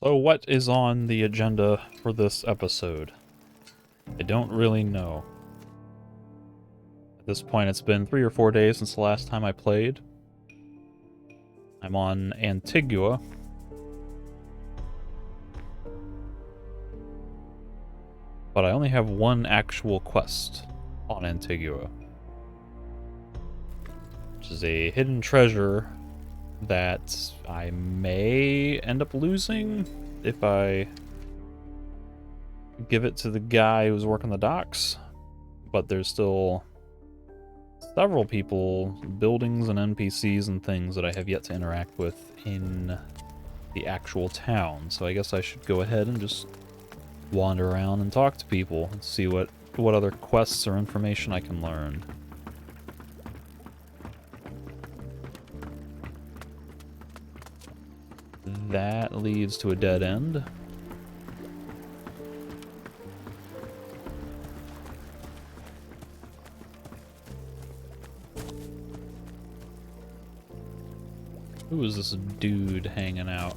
So what is on the agenda for this episode? I don't really know. At this point, it's been 3 or 4 days since the last time I played. I'm on Antigua. But I only have one actual quest on Antigua, which is a hidden treasure that I may end up losing if I give it to the guy who's working the docks. But there's still several people, buildings and NPCs and things that I have yet to interact with in the actual town. So I guess I should go ahead and just wander around and talk to people and see what other quests or information I can learn. That leads to a dead end. Who is this dude hanging out?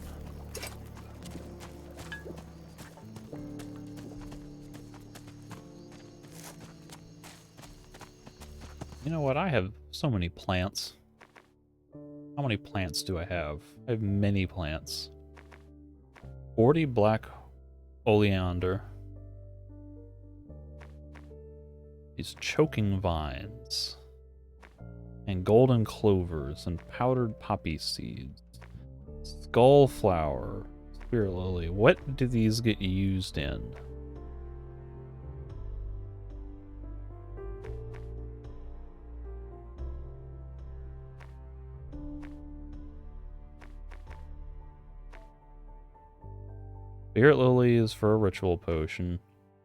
You know what? I have so many plants. How many plants do I have? I have many plants. 40 black oleander. These choking vines. And golden clovers and powdered poppy seeds. Skullflower. Spirit lily. What do these get used in? Spirit lily is for a ritual potion.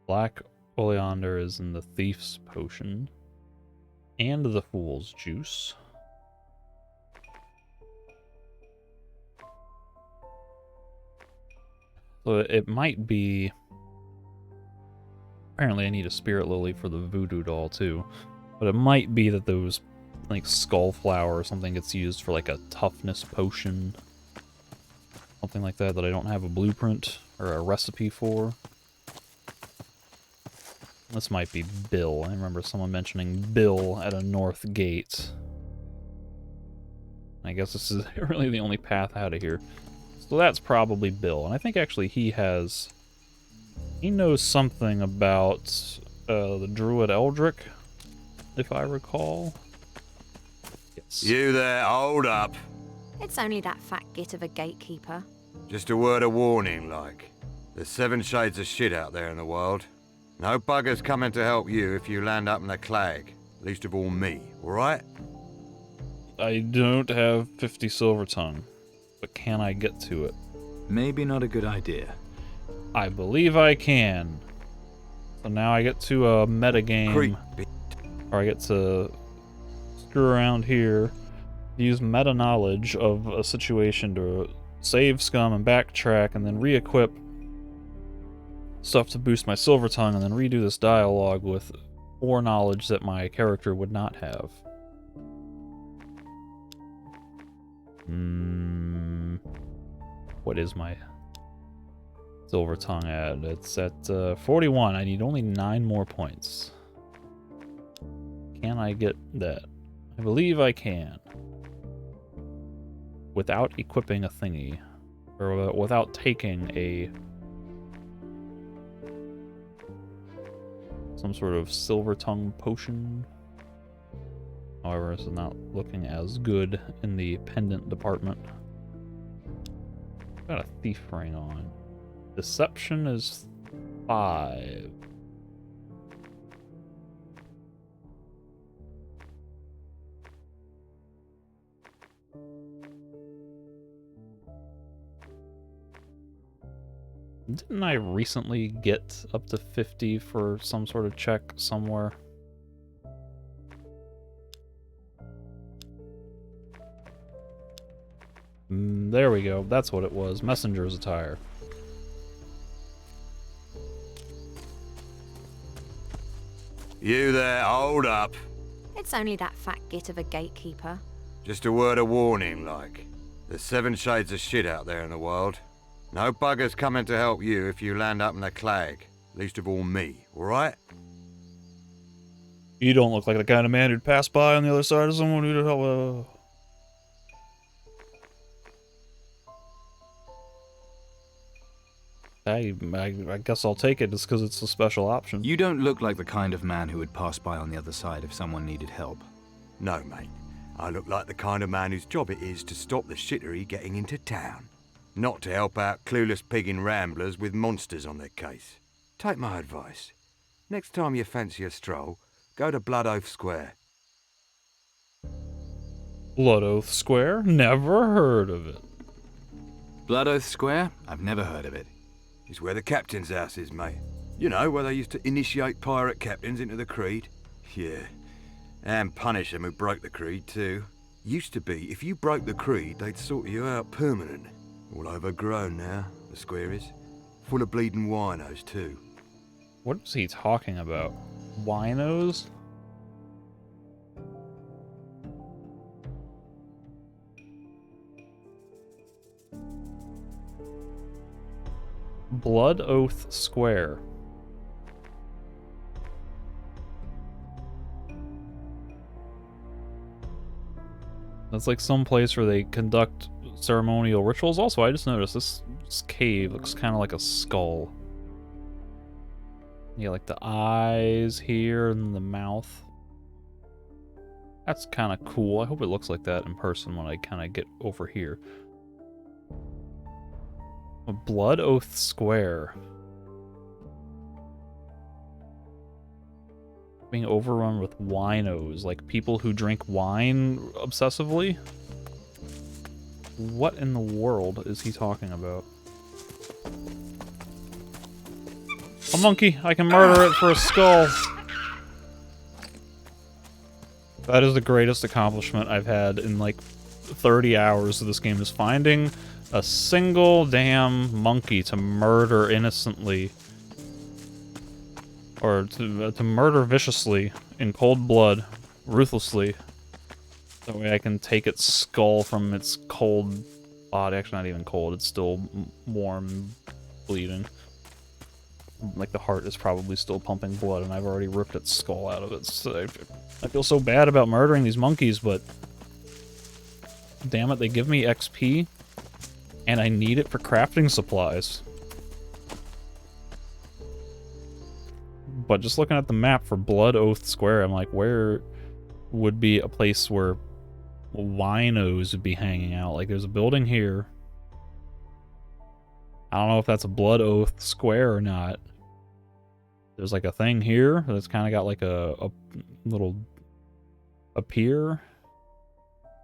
Black oleander is in the thief's potion. And the fool's juice. So it might be... Apparently I need a spirit lily for the voodoo doll too. But it might be that those, like, skullflower or something gets used for like a toughness potion. Something like that I don't have a blueprint or a recipe for. This might be Bill. I remember someone mentioning Bill at a north gate. I guess this is really the only path out of here. So that's probably Bill. And I think actually he knows something about the Druid Eldrick, if I recall. Yes. You there, hold up. It's only that fat git of a gatekeeper. Just a word of warning, like. There's 7 shades of shit out there in the world. No bugger's coming to help you if you land up in the clag. Least of all me, alright? I don't have 50 silver tongue, but can I get to it? Maybe not a good idea. I believe I can. So now I get to a metagame, or I get to screw around here, use meta knowledge of a situation to save scum and backtrack, and then re-equip stuff to boost my silver tongue, and then redo this dialogue with more knowledge that my character would not have. What is my silver tongue at? It's at 41. I need only 9 more points. Can I get that? I believe I can. Without equipping a thingy. Or without taking some sort of silver tongue potion. However, this is not looking as good in the pendant department. Got a thief ring on. Deception is 5. Didn't I recently get up to 50 for some sort of check somewhere? There we go. That's what it was. Messenger's attire. You there, hold up. It's only that fat git of a gatekeeper. Just a word of warning, like. There's 7 shades of shit out there in the world. No buggers coming to help you if you land up in the clag. Least of all me, alright? You don't look like the kind of man who'd pass by on the other side of someone who'd help. I guess I'll take it just because it's a special option. You don't look like the kind of man who would pass by on the other side if someone needed help. No, mate. I look like the kind of man whose job it is to stop the shittery getting into town. Not to help out clueless pigging ramblers with monsters on their case. Take my advice. Next time you fancy a stroll, go to Blood Oath Square. Blood Oath Square? Never heard of it. Blood Oath Square? I've never heard of it. It's where the captain's house is, mate. You know, where they used to initiate pirate captains into the creed? Yeah. And punish them who broke the creed, too. Used to be, if you broke the creed, they'd sort you out permanent. All overgrown now, the square is. Full of bleeding winos, too. What is he talking about? Winos? Blood Oath Square. That's like some place where they conduct ceremonial rituals. Also, I just noticed this cave looks kind of like a skull. Yeah, like the eyes here and the mouth. That's kind of cool. I hope it looks like that in person when I kind of get over here. A Blood Oath Square. Being overrun with winos, like people who drink wine obsessively? What in the world is he talking about? A monkey! I can murder it for a skull! That is the greatest accomplishment I've had in like 30 hours of this game, is finding a single damn monkey to murder innocently. Or to murder viciously, in cold blood, ruthlessly. That way I can take its skull from its cold body. Actually, not even cold, it's still warm, bleeding. Like the heart is probably still pumping blood, and I've already ripped its skull out of it. So I feel so bad about murdering these monkeys, but damn it, they give me XP, and I need it for crafting supplies. But just looking at the map for Blood Oath Square, I'm like, where would be a place where winos would be hanging out? Like, there's a building here. I don't know if that's a Blood Oath Square or not. There's like a thing here that's kind of got like a little a pier.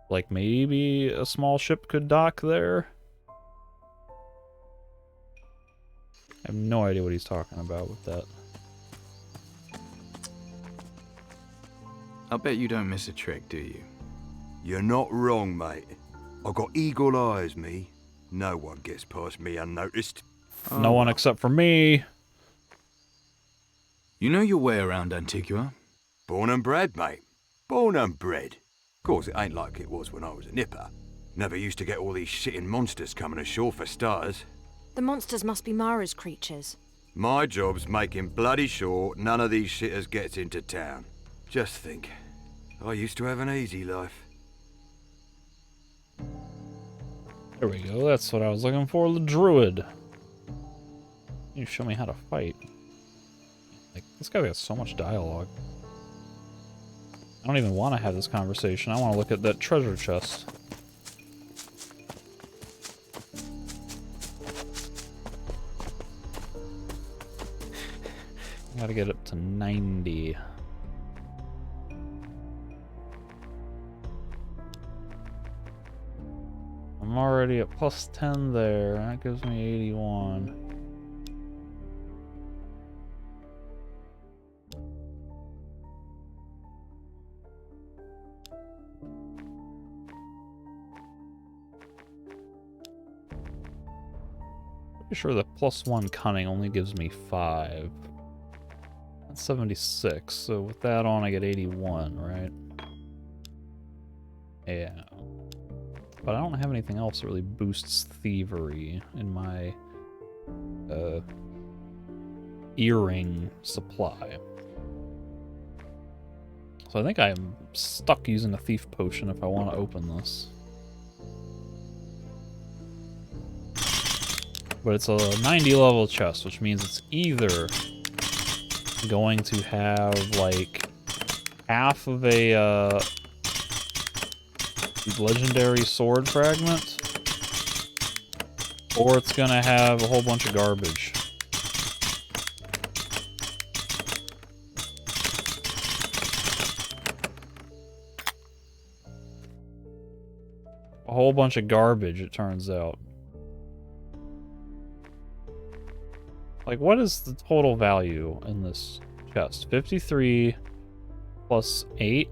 Like maybe a small ship could dock there. I have no idea what he's talking about with that. I'll bet you don't miss a trick, do you? You're not wrong, mate. I got eagle eyes, me. No one gets past me unnoticed. No one except for me. You know your way around Antigua? Born and bred, mate. Born and bred. Of course, it ain't like it was when I was a nipper. Never used to get all these shitting monsters coming ashore for starters. The monsters must be Mara's creatures. My job's making bloody sure none of these shitters gets into town. Just think, I used to have an easy life. There we go, that's what I was looking for, the druid. You show me how to fight. Like, this guy got so much dialogue. I don't even want to have this conversation. I want to look at that treasure chest. I gotta get up to 90. I'm already at plus 10 there. That gives me 81. Pretty sure the plus 1 cunning only gives me 5. That's 76. So with that on, I get 81, right? Yeah. but I don't have anything else that really boosts thievery in my earring supply. So I think I'm stuck using a thief potion if I want to open this. But it's a 90 level chest, which means it's either going to have like half of a legendary sword fragment, or it's gonna have a whole bunch of garbage. A whole bunch of garbage, it turns out. Like, what is the total value in this chest? 53 plus 8?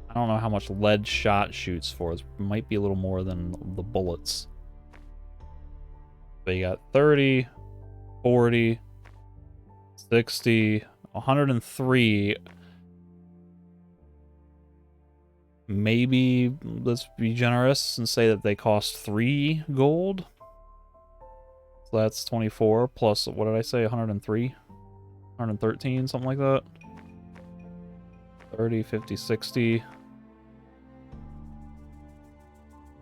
I don't know how much lead shot shoots for. It might be a little more than the bullets. But you got 30, 40, 60, 103. Maybe let's be generous and say that they cost 3 gold. So that's 24 plus, what did I say, 103? 113, something like that. 30, 50, 60.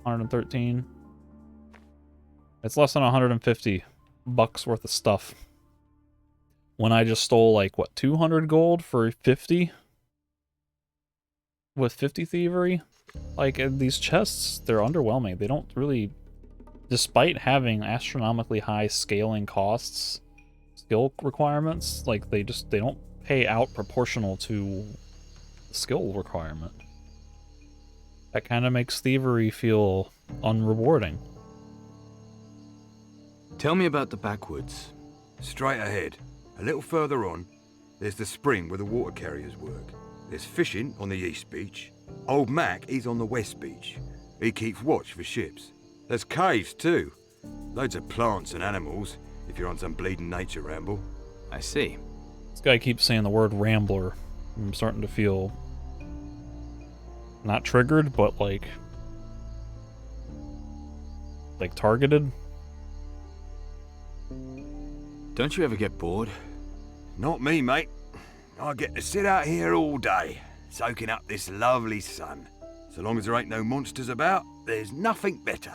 113. It's less than 150 bucks worth of stuff. When I just stole, like, what, 200 gold for 50? With 50 thievery? Like, these chests, they're underwhelming. They don't really, despite having astronomically high scaling costs, skill requirements, like, they don't pay out proportional to the skill requirement. That kind of makes thievery feel unrewarding. Tell me about the backwoods. Straight ahead. A little further on, there's the spring where the water carriers work. There's fishing on the east beach. Old Mac, he's on the west beach. He keeps watch for ships. There's caves too. Loads of plants and animals, if you're on some bleeding nature ramble. I see. This guy keeps saying the word Rambler. I'm starting to feel not triggered, but like targeted. Don't you ever get bored? Not me, mate. I get to sit out here all day, soaking up this lovely sun. So long as there ain't no monsters about, there's nothing better.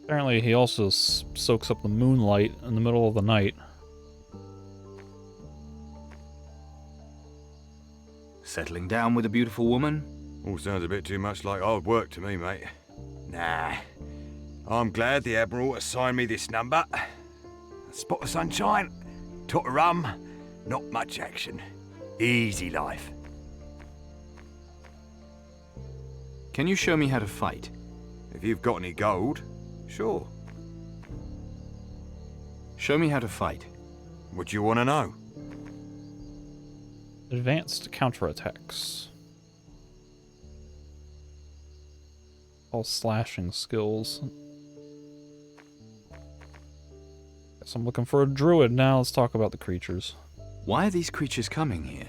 Apparently he also soaks up the moonlight in the middle of the night. Settling down with a beautiful woman? All sounds a bit too much like hard work to me, mate. Nah. I'm glad the Admiral assigned me this number. A spot of sunshine, tot of rum, not much action. Easy life. Can you show me how to fight? If you've got any gold, sure. Show me how to fight. What do you want to know? Advanced counterattacks. All slashing skills. Guess I'm looking for a druid now. Let's talk about the creatures. Why are these creatures coming here?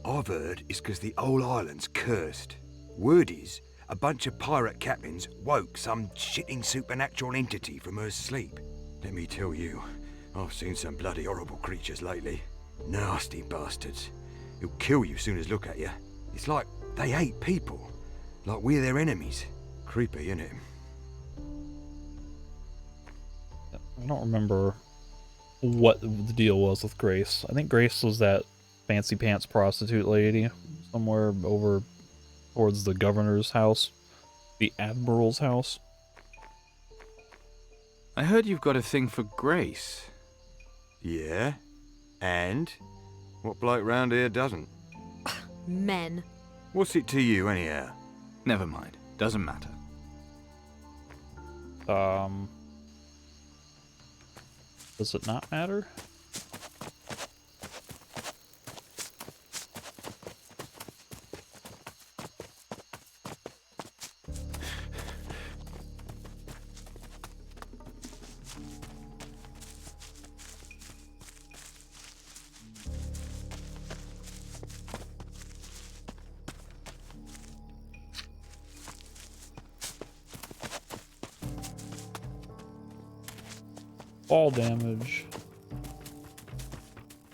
I've heard it's because the whole island's cursed. Word is, a bunch of pirate captains woke some shitting supernatural entity from her sleep. Let me tell you, I've seen some bloody horrible creatures lately. Nasty bastards. Who'll kill you soon as look at you. It's like they hate people. Like we're their enemies. Creepy, innit? I don't remember what the deal was with Grace. I think Grace was that fancy pants prostitute lady somewhere over towards the governor's house, the admiral's house. I heard you've got a thing for Grace. Yeah? And? What bloke round here doesn't? Men. What's it to you, anyhow? Never mind. Doesn't matter. Does it not matter? fall damage.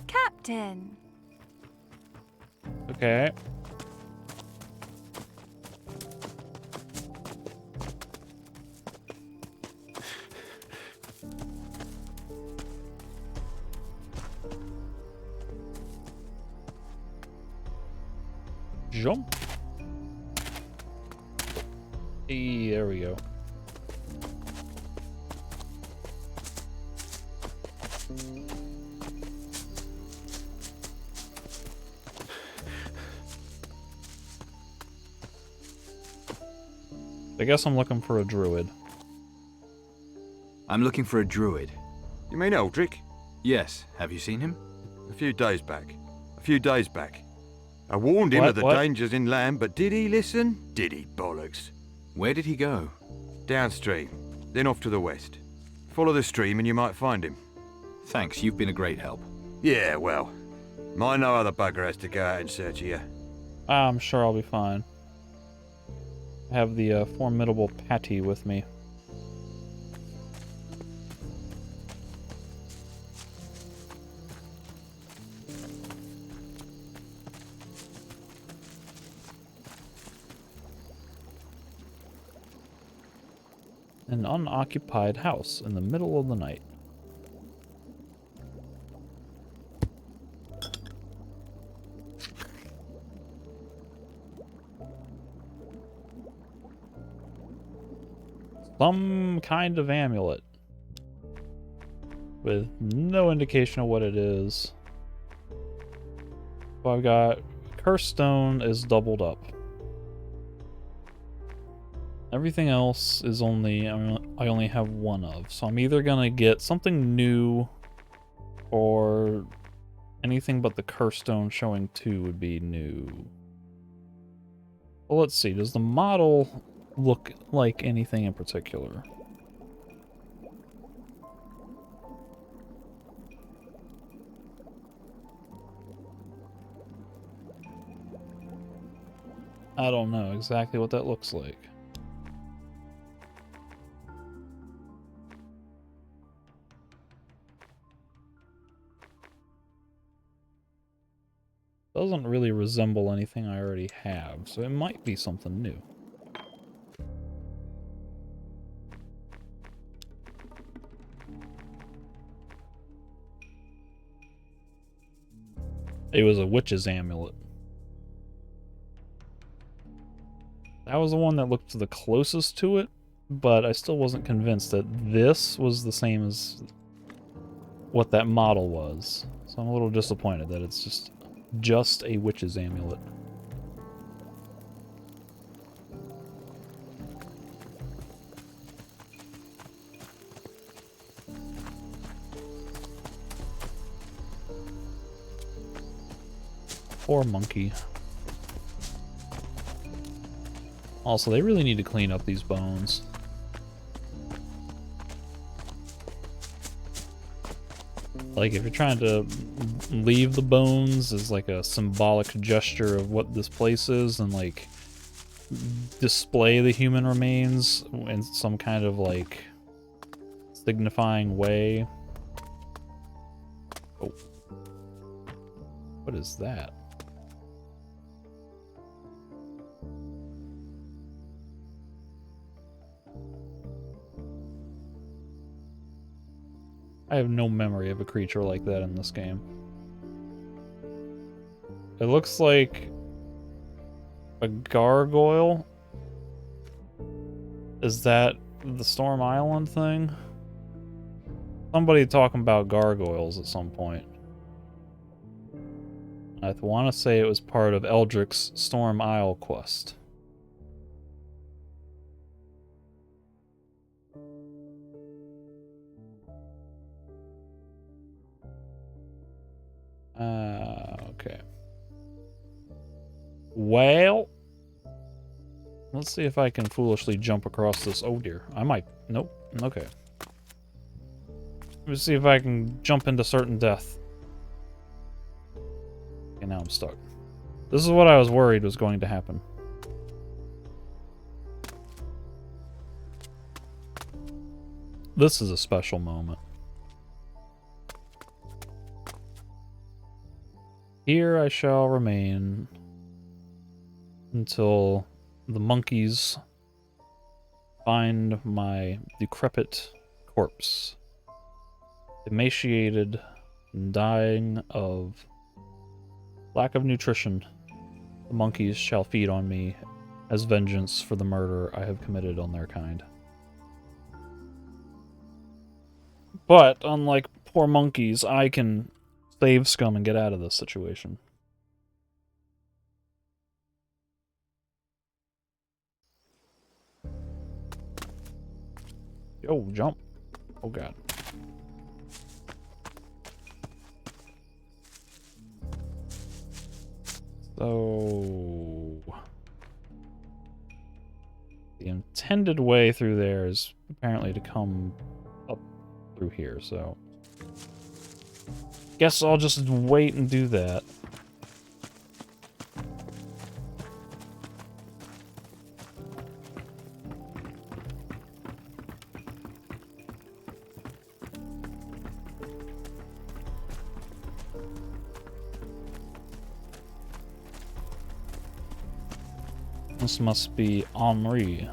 Captain. Okay. Jump. Hey, there we go. I guess I'm looking for a druid. I'm looking for a druid. You mean Eldrick? Yes, have you seen him? A few days back. A few days back. I warned him What? of the What? dangers inland, but did he listen? Did he, bollocks? Where did he go? Downstream, then off to the west. Follow the stream and you might find him. Thanks, you've been a great help. Yeah, well, my no other bugger has to go out in search of you. I'm sure I'll be fine. I have the formidable Patty with me. An unoccupied house in the middle of the night. Some kind of amulet. With no indication of what it is. So I've got Curse Stone is doubled up. Everything else is only, I only have one of. So I'm either gonna get something new or anything but the Curse Stone showing 2 would be new. Well, let's see. Does the model look like anything in particular? I don't know exactly what that looks like. Doesn't really resemble anything I already have, so it might be something new. It was a witch's amulet. That was the one that looked the closest to it, but I still wasn't convinced that this was the same as what that model was. So I'm a little disappointed that it's just a witch's amulet. Poor monkey. Also, they really need to clean up these bones. Like, if you're trying to leave the bones as like a symbolic gesture of what this place is, and like display the human remains in some kind of like signifying way. Oh. What is that? I have no memory of a creature like that in this game. It looks like a gargoyle. Is that the Storm Island thing? Somebody talking about gargoyles at some point. I want to say it was part of Eldrick's Storm Isle quest. Okay. Well, let's see if I can foolishly jump across this. Oh dear, I might. Nope. Okay. Let me see if I can jump into certain death. Okay, now I'm stuck. This is what I was worried was going to happen. This is a special moment. Here I shall remain until the monkeys find my decrepit corpse, emaciated and dying of lack of nutrition. The monkeys shall feed on me as vengeance for the murder I have committed on their kind. But, unlike poor monkeys, I can save Scum and get out of this situation. Yo, jump. Oh god. So... the intended way through there is apparently to come up through here, so... guess I'll just wait and do that. This must be Henri.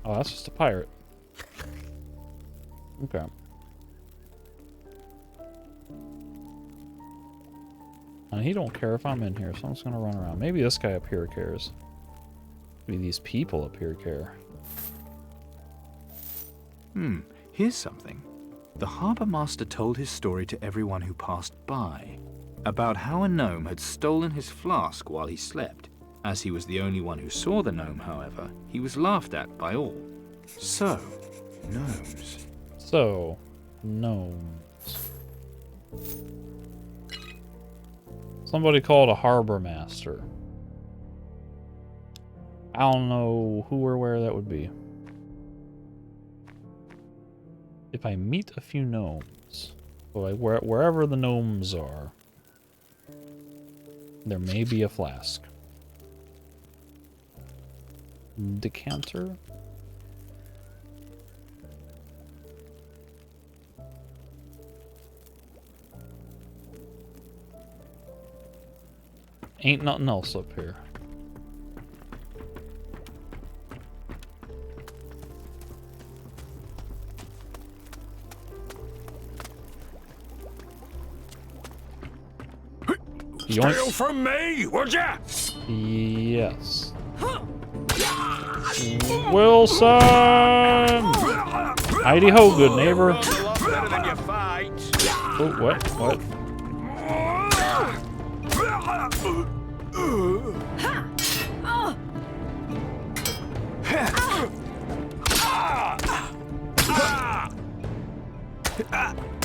Oh, that's just a pirate. Okay. And he don't care if I'm in here, so I'm just gonna run around. Maybe this guy up here cares. Maybe these people up here care. Here's something. The harbour master told his story to everyone who passed by, about how a gnome had stolen his flask while he slept. As he was the only one who saw the gnome, however, he was laughed at by all. So, gnomes. So, gnomes. Somebody called a harbor master. I don't know who or where that would be. If I meet a few gnomes, so like wherever the gnomes are, there may be a flask. Decanter? Ain't nothing else up here. Steal from me, would ya? Yes. Wilson! Heidi ho, good neighbor. Better than your fight. Oh, what? What?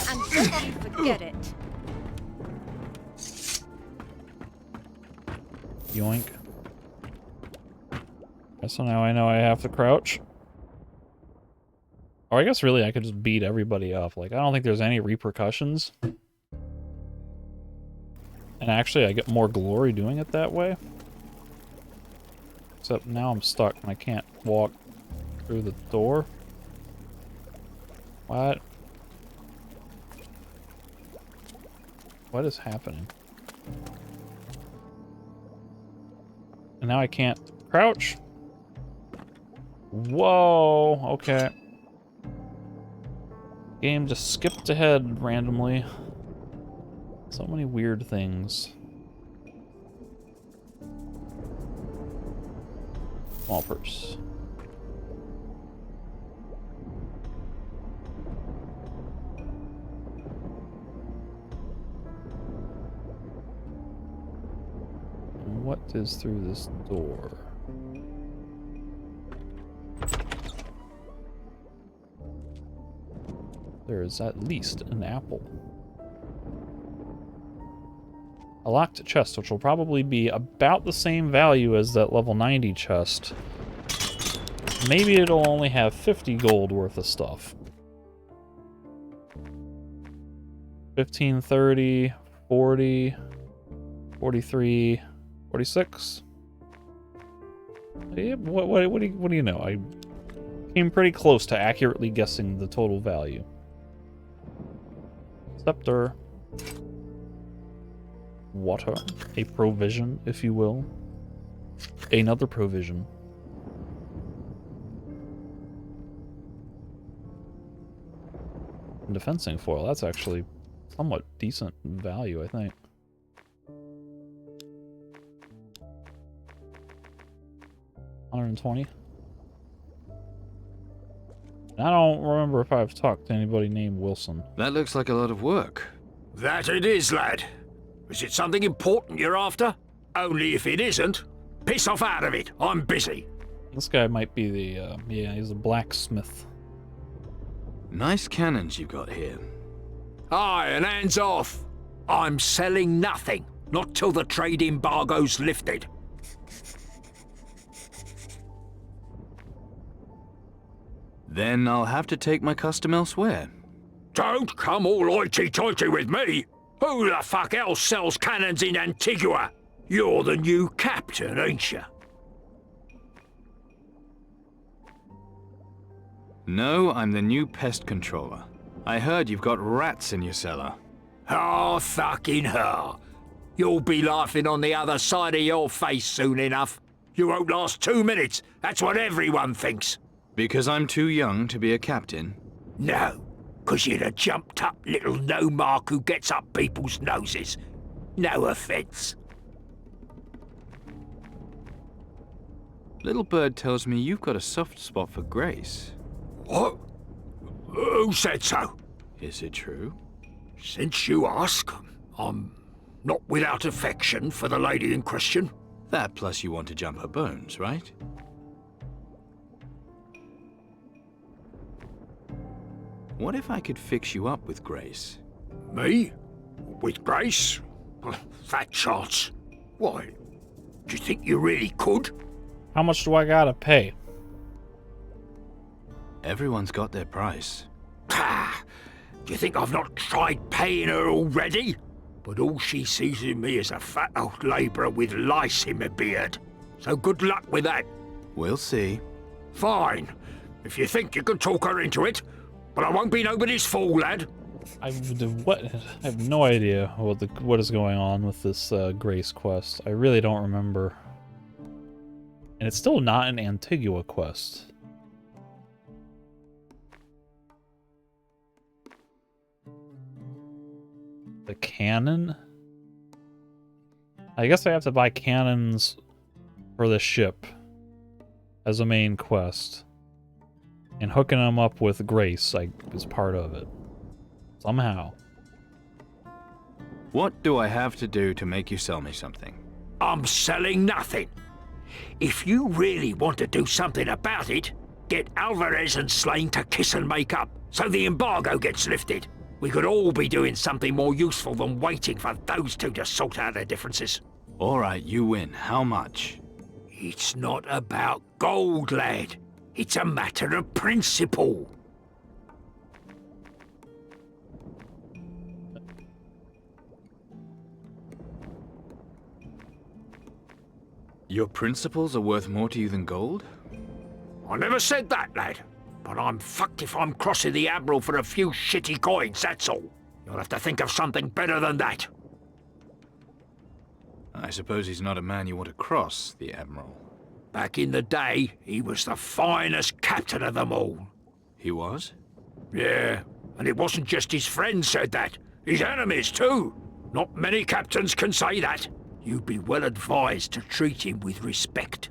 And don't you forget it. Yoink. So now I know I have to crouch. Or I guess really I could just beat everybody up. Like, I don't think there's any repercussions. And actually I get more glory doing it that way. Except now I'm stuck and I can't walk through the door. What? What is happening? And now I can't crouch. Whoa, okay. Game just skipped ahead randomly. So many weird things. Small purse. What is through this door? There is at least an apple. A locked chest, which will probably be about the same value as that level 90 chest. Maybe it'll only have 50 gold worth of stuff. 15, 30, 40, 43, 46. Yeah, what do you know? came pretty close to accurately guessing the total value. Scepter. Water. A provision, if you will. Another provision. And defensing foil. That's actually somewhat decent value, I think. $120. I don't remember if I've talked to anybody named Wilson. That looks like a lot of work. That it is, lad. Is it something important you're after? Only if it isn't, piss off out of it. I'm busy. This guy might be the, yeah, he's a blacksmith. Nice cannons you've got here. Aye, and hands off. I'm selling nothing. Not till the trade embargo's lifted. Then I'll have to take my custom elsewhere. Don't come all hoity-toity with me. Who the fuck else sells cannons in Antigua? You're the new captain, ain't you? No, I'm the new pest controller. I heard you've got rats in your cellar. Oh, fucking hell. You'll be laughing on the other side of your face soon enough. You won't last 2 minutes. That's what everyone thinks. Because I'm too young to be a captain? No, 'cause you're a jumped-up little no-mark who gets up people's noses. No offence. Little bird tells me you've got a soft spot for Grace. What? Who said so? Is it true? Since you ask, I'm not without affection for the lady in question. That plus you want to jump her bones, right? What if I could fix you up with Grace? Me? With Grace? Fat chance. Why? Do you think you really could? How much do I gotta pay? Everyone's got their price. Ah, do you think I've not tried paying her already? But all she sees in me is a fat old labourer with lice in my beard. So good luck with that. We'll see. Fine. If you think you can talk her into it. But I won't be nobody's fool, lad. I have no idea what is going on with this Grace quest. I really don't remember. And it's still not an Antigua quest. The cannon? I guess I have to buy cannons for the ship as a main quest. And hooking them up with Grace is part of it. Somehow. What do I have to do to make you sell me something? I'm selling nothing. If you really want to do something about it, get Alvarez and Slane to kiss and make up, so the embargo gets lifted. We could all be doing something more useful than waiting for those two to sort out their differences. All right, you win. How much? It's not about gold, lad. It's a matter of principle. Your principles are worth more to you than gold? I never said that, lad. But I'm fucked if I'm crossing the Admiral for a few shitty coins, that's all. You'll have to think of something better than that. I suppose he's not a man you want to cross, the Admiral. Back in the day, he was the finest captain of them all. He was? Yeah, and it wasn't just his friends said that. His enemies, too. Not many captains can say that. You'd be well advised to treat him with respect.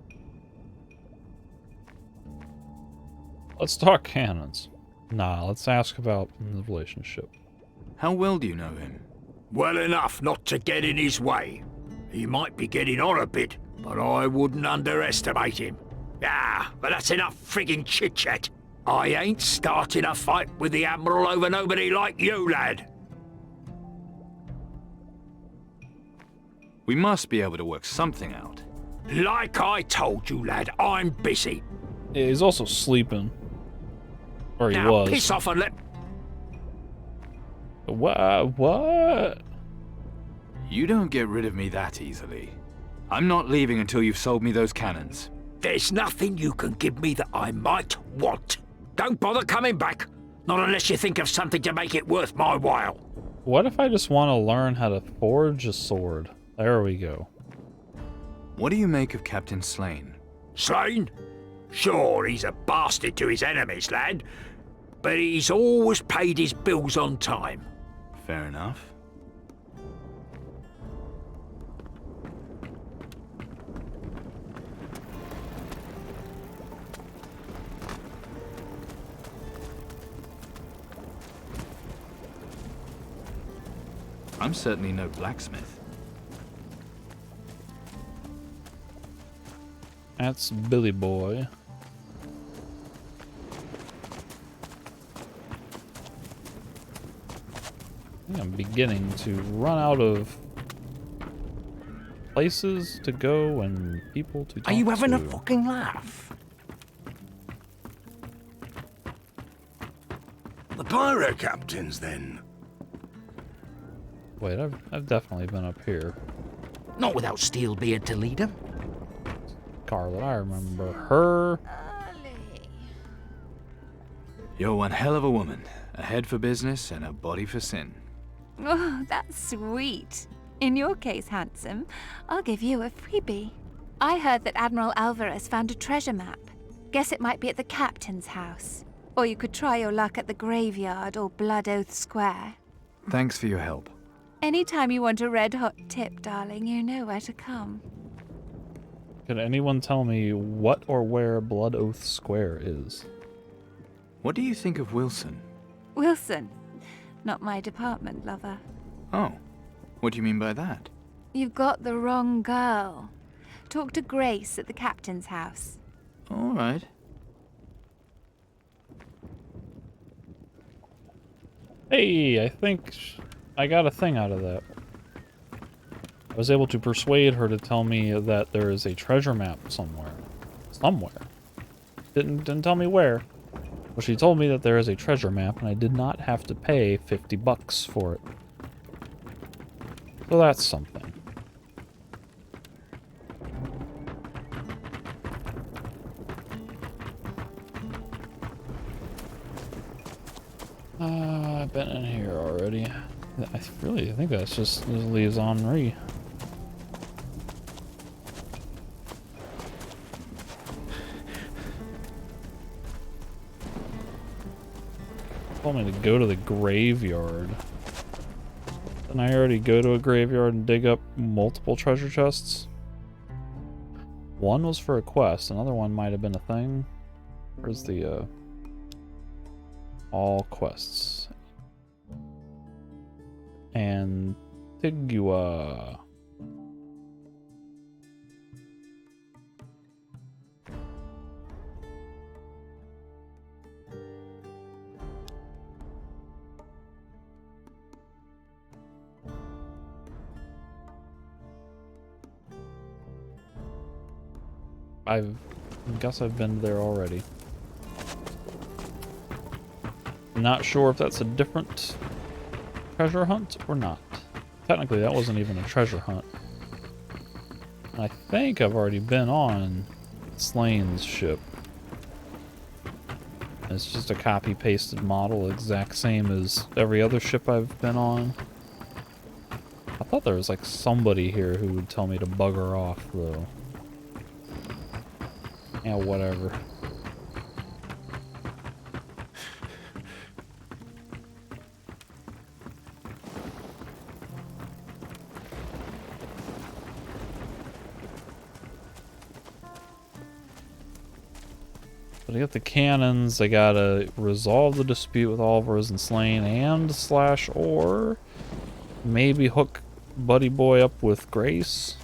Let's talk cannons. Nah, let's ask about the relationship. How well do you know him? Well enough not to get in his way. He might be getting on a bit, but I wouldn't underestimate him. Ah, but that's enough friggin' chit-chat. I ain't starting a fight with the Admiral over nobody like you, lad. We must be able to work something out. Like I told you, lad, I'm busy. Yeah, he's also sleeping. Or he Now was. piss off and let... What? You don't get rid of me that easily. I'm not leaving until you've sold me those cannons. There's nothing you can give me that I might want. Don't bother coming back. Not unless you think of something to make it worth my while. What if I just want to learn how to forge a sword? There we go. What do you make of Captain Slane? Slane? Sure, he's a bastard to his enemies, lad. But he's always paid his bills on time. Fair enough. I'm certainly no blacksmith. That's Billy Boy. I think I'm beginning to run out of places to go and people to talk to. Are you having a fucking laugh? The pirate captains, then. Wait, I've definitely been up here. Not without Steelbeard to lead him. Scarlet, I remember her. You're one hell of a woman. A head for business and a body for sin. Oh, that's sweet. In your case, handsome, I'll give you a freebie. I heard that Admiral Alvarez found a treasure map. Guess it might be at the captain's house. Or you could try your luck at the graveyard or Blood Oath Square. Thanks for your help. Anytime you want a red-hot tip, darling, you know where to come. Could anyone tell me what or where Blood Oath Square is? What do you think of Wilson? Wilson. Not my department, lover. Oh, what do you mean by that? You've got the wrong girl. Talk to Grace at the captain's house. All right. Hey, I think I got a thing out of that. I was able to persuade her to tell me that there is a treasure map somewhere. Somewhere. Didn't tell me where. Well, she told me that there is a treasure map, and I did not have to pay $50 for it. So that's something. I've been in here already. I think that's just leaves Henri. Told me to go to the graveyard. Didn't I already go to a graveyard and dig up multiple treasure chests? One was for a quest, another one might have been a thing. Where's the all quests? Antigua. I guess I've been there already. Not sure if that's a different treasure hunt or not. Technically, that wasn't even a treasure hunt. I think I've already been on Slane's ship. It's just a copy-pasted model, exact same as every other ship I've been on. I thought there was like somebody here who would tell me to bugger off, though. Yeah, whatever. So to get the cannons, I gotta resolve the dispute with Alvarez and Slane and / or maybe hook Buddy Boy up with Grace.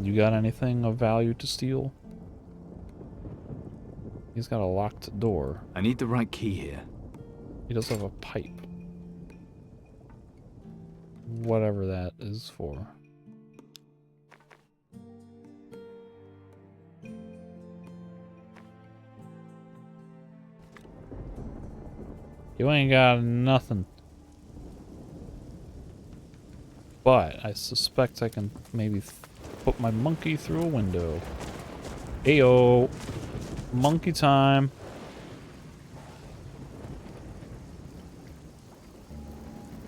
You got anything of value to steal? He's got a locked door. I need the right key here. He does have a pipe. Whatever that is for. You ain't got nothing. But I suspect I can maybe put my monkey through a window. Ayo! Monkey time!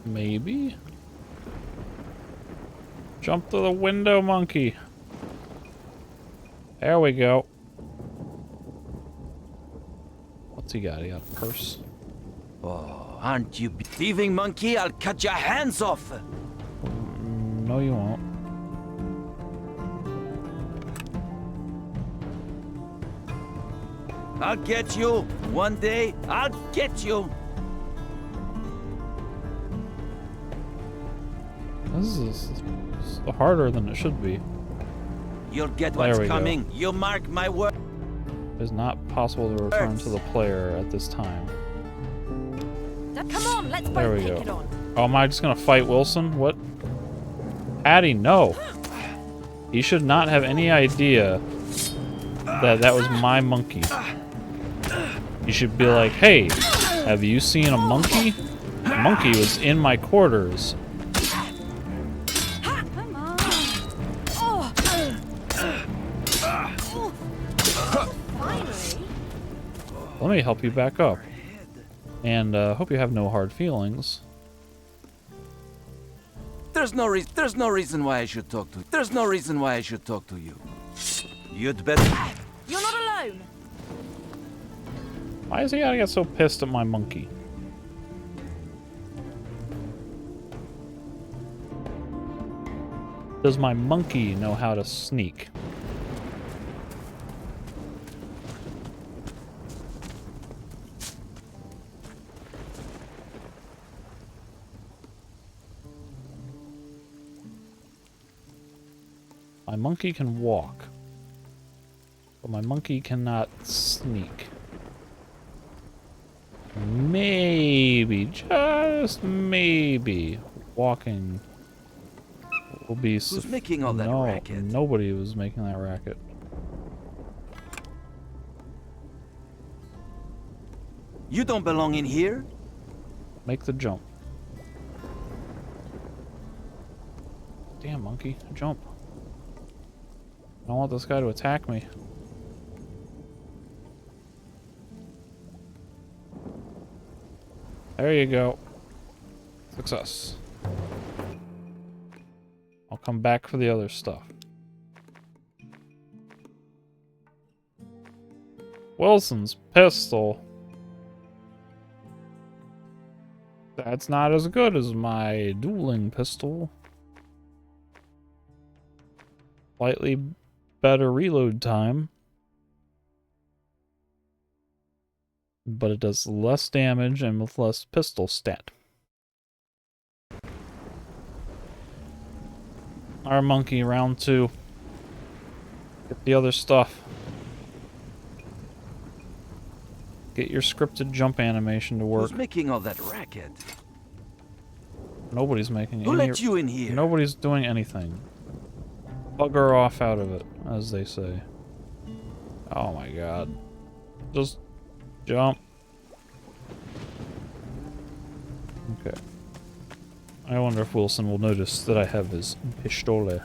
Maybe? Jump through the window, monkey! There we go. What's he got? He got a purse. Oh, aren't you thieving monkey? I'll cut your hands off. No, you won't. I'll get you. One day, I'll get you. This is harder than it should be. You'll get There what's we go. coming. You mark my word. It is not possible to return to the player at this time. Come on, let's There both we take go. it on. Oh, am I just gonna fight Wilson? What? Patty, no. He should not have any idea that that was my monkey. You should be like, hey, have you seen a monkey? A monkey was in my quarters. Come on. Oh. Finally. Let me help you back up. And hope you have no hard feelings. There's no reason why I should talk to you. There's no reason why I should talk to you. You'd better. You're not alone. Why is he gotta get so pissed at my monkey? Does my monkey know how to sneak? My monkey can walk, but my monkey cannot sneak. Maybe, just maybe, walking will be Who's making all that racket? Nobody was making that racket. You don't belong in here. Make the jump. Damn, monkey, jump. I don't want this guy to attack me. There you go. Success. I'll come back for the other stuff. Wilson's pistol. That's not as good as my dueling pistol. Slightly better reload time. But it does less damage and with less pistol stat. Our monkey, round 2. Get the other stuff. Get your scripted jump animation to work. Who's making all that racket? Nobody's making Who any. let you in here? Nobody's doing anything. Bugger off out of it, as they say. Oh my god. Just jump. Okay. I wonder if Wilson will notice that I have his pistole.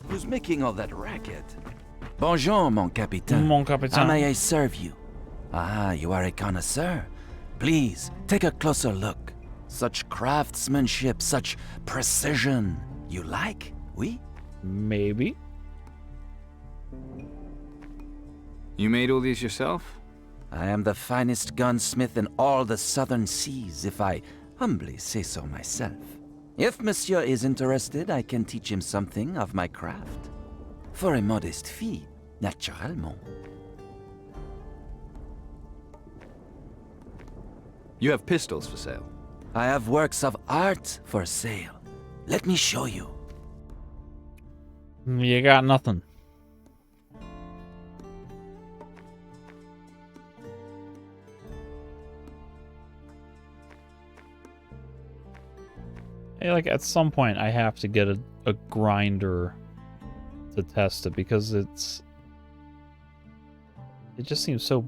Who's making all that racket? Bonjour, mon capitaine. Mon capitaine. How may I serve you? Ah, you are a connoisseur. Please, take a closer look. Such craftsmanship, such precision. You like? Oui? Maybe. You made all these yourself? I am the finest gunsmith in all the southern seas, if I humbly say so myself. If monsieur is interested, I can teach him something of my craft. For a modest fee, naturellement. You have pistols for sale. I have works of art for sale. Let me show you. You got nothing. Hey, like at some point I have to get a grinder to test it because it just seems so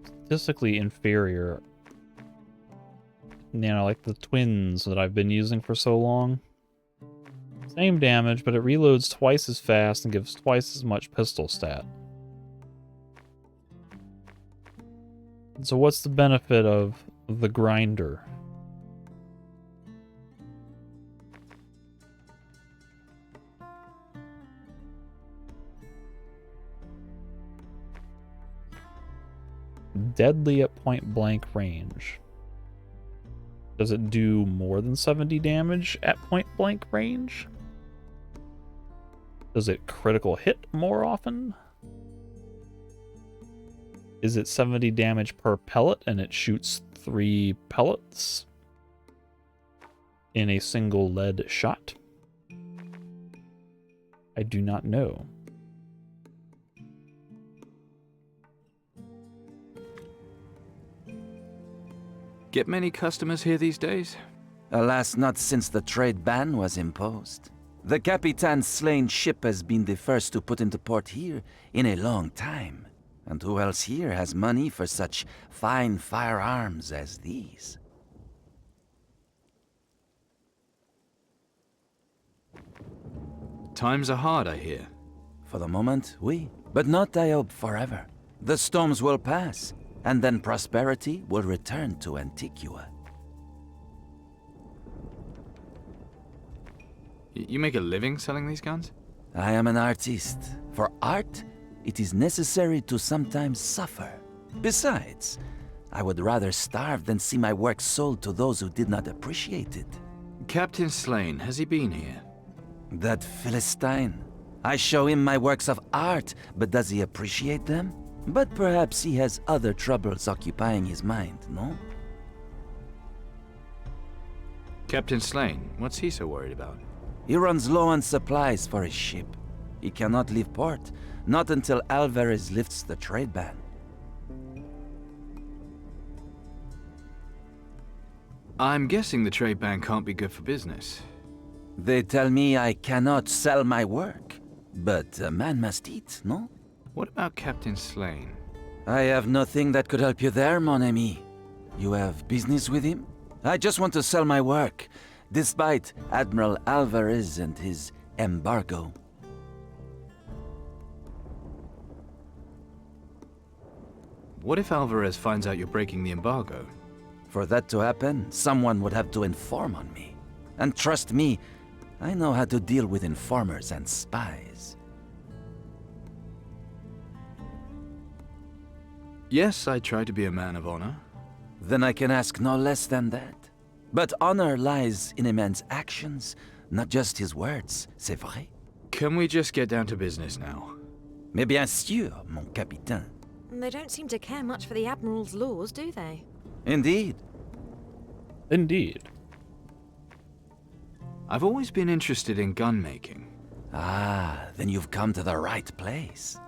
statistically inferior You know, like the twins that I've been using for so long. Same damage, but it reloads twice as fast and gives twice as much pistol stat. So what's the benefit of the grinder? Deadly at point blank range. Does it do more than 70 damage at point blank range? Does it critical hit more often? Is it 70 damage per pellet and it shoots 3 pellets in a single lead shot? I do not know. Get many customers here these days? Alas, not since the trade ban was imposed. The Capitan's slain ship has been the first to put into port here in a long time. And who else here has money for such fine firearms as these? Times are hard, I hear. For the moment, oui. But not, I hope, forever. The storms will pass, and then prosperity will return to Antiqua. You make a living selling these guns? I am an artist. For art, it is necessary to sometimes suffer. Besides, I would rather starve than see my work sold to those who did not appreciate it. Captain Slane, has he been here? That Philistine. I show him my works of art, but does he appreciate them? But perhaps he has other troubles occupying his mind, no? Captain Slane, what's he so worried about? He runs low on supplies for his ship. He cannot leave port, not until Alvarez lifts the trade ban. I'm guessing the trade ban can't be good for business. They tell me I cannot sell my work, but a man must eat, no? What about Captain Slane? I have nothing that could help you there, mon ami. You have business with him? I just want to sell my work, despite Admiral Alvarez and his embargo. What if Alvarez finds out you're breaking the embargo? For that to happen, someone would have to inform on me. And trust me, I know how to deal with informers and spies. Yes, I try to be a man of honor. Then I can ask no less than that. But honor lies in a man's actions, not just his words, c'est vrai? Can we just get down to business now? Mais bien sûr, mon capitaine. They don't seem to care much for the Admiral's laws, do they? Indeed. Indeed. I've always been interested in gun making. Ah, then you've come to the right place.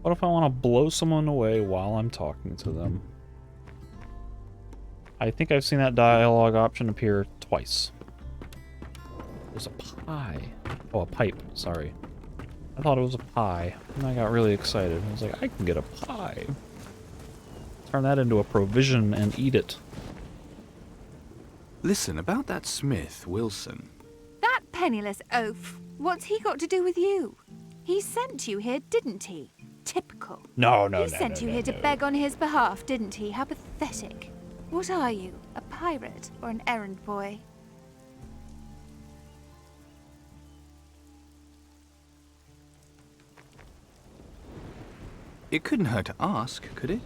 What if I want to blow someone away while I'm talking to them? I think I've seen that dialogue option appear twice. There's a pie. Oh, a pipe, sorry. I thought it was a pie, and I got really excited. I was like, I can get a pie. Turn that into a provision and eat it. Listen, about that Smith, Wilson. That penniless oaf. What's he got to do with you? He sent you here, didn't he? Typical. No. He sent you here to beg on his behalf, didn't he? How pathetic. What are you? A pirate or an errand boy? It couldn't hurt to ask, could it?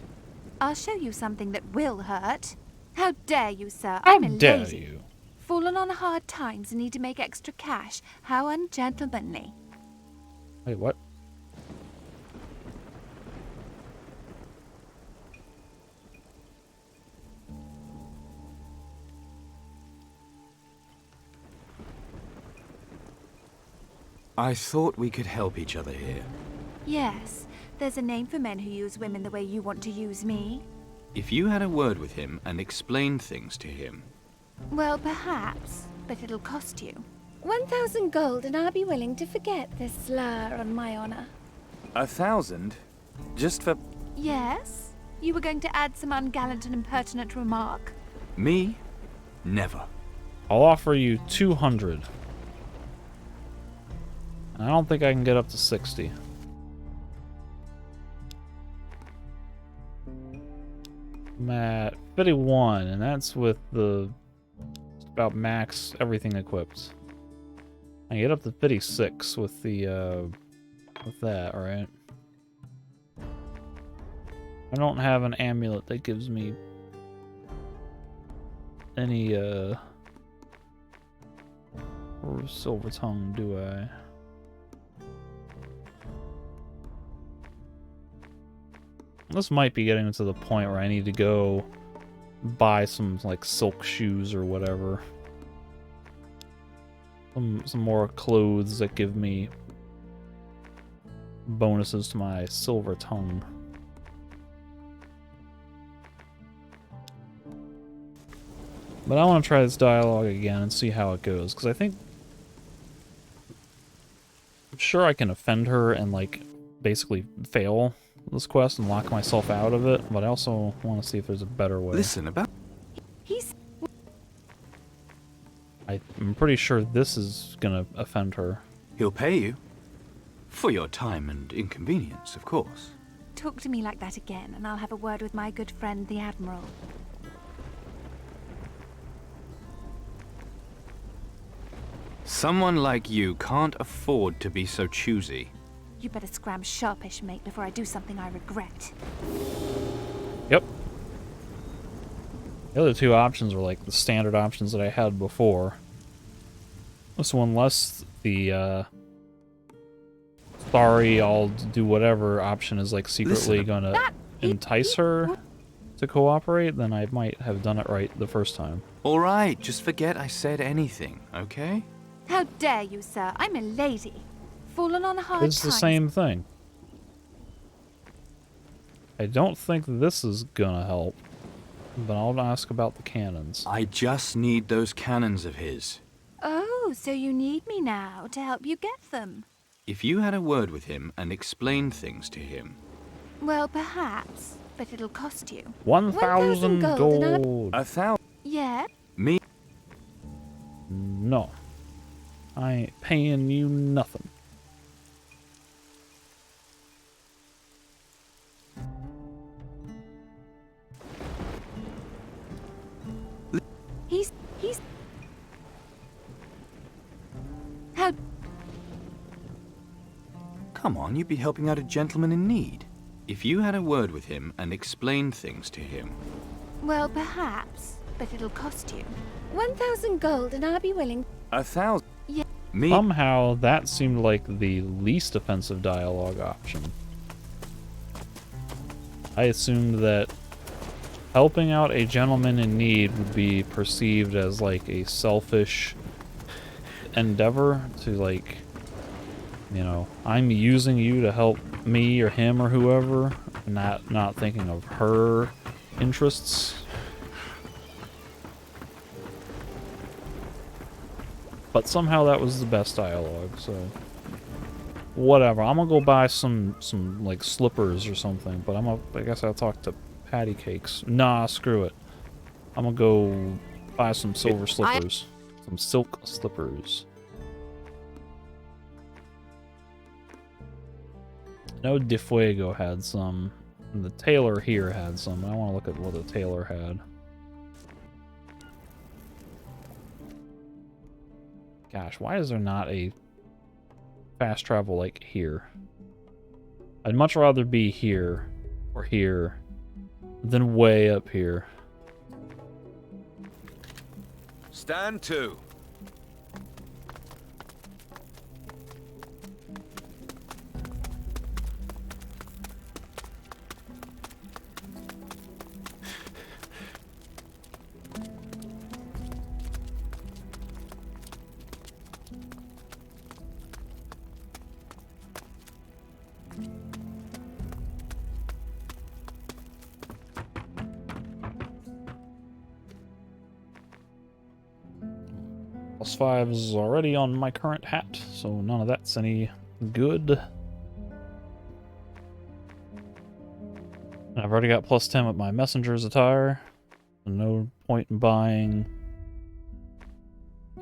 I'll show you something that will hurt. How dare you, sir? How I'm a dare lady. you? Fallen on hard times and need to make extra cash. How ungentlemanly. Wait, what? I thought we could help each other here. Yes, there's a name for men who use women the way you want to use me. If you had a word with him and explained things to him. Well, perhaps, but it'll cost you. 1,000 gold, and I'll be willing to forget this slur on my honor. 1,000? Just for... Yes? You were going to add some ungallant and impertinent remark? Me? Never. I'll offer you 200. I don't think I can get up to 60. I'm at 51, and that's with the about max everything equipped. I get up to 56 with the with that, alright? I don't have an amulet that gives me any silver tongue, do I? This might be getting to the point where I need to go buy some like silk shoes or whatever. Some more clothes that give me bonuses to my silver tongue. But I want to try this dialogue again and see how it goes, because I think I'm sure I can offend her and like basically fail this quest and lock myself out of it, but I also want to see if there's a better way. Listen, about... I'm pretty sure this is gonna offend her. He'll pay you. For your time and inconvenience, of course. Talk to me like that again, and I'll have a word with my good friend, the Admiral. Someone like you can't afford to be so choosy. You better scram sharpish, mate, before I do something I regret. Yep. The other two options were like the standard options that I had before. This one, less the sorry, I'll do whatever option is like secretly gonna entice her to cooperate, then I might have done it right the first time. Alright, just forget I said anything, okay? How dare you, sir? I'm a lady. Fallen on hard It's the times. same thing. I don't think this is gonna help, but I'll ask about the cannons. I just need those cannons of his. Oh, so you need me now to help you get them? If you had a word with him and explained things to him... Well, perhaps, but it'll cost you. 1,000 gold. 1,000? Yeah? Me? No. I ain't paying you nothing. He's... How... Come on, you'd be helping out a gentleman in need. If you had a word with him and explained things to him... Well, perhaps, but it'll cost you. 1,000 gold and I'll be willing... 1,000? Yeah. Me? Somehow, that seemed like the least offensive dialogue option. I assumed that helping out a gentleman in need would be perceived as like a selfish endeavor to like, you know, I'm using you to help me or him or whoever, not thinking of her interests. But somehow that was the best dialogue, so whatever. I'm gonna go buy some like slippers or something, but I guess I'll talk to Patty Cakes. Nah, screw it. I'm gonna go buy some silver slippers. Some silk slippers. No, De Fuego had some. And the tailor here had some. I want to look at what the tailor had. Gosh, why is there not a fast travel like here? I'd much rather be here or here than way up here. Stand to. +5 is already on my current hat, so none of that's any good. I've already got +10 with my messenger's attire. So no point in buying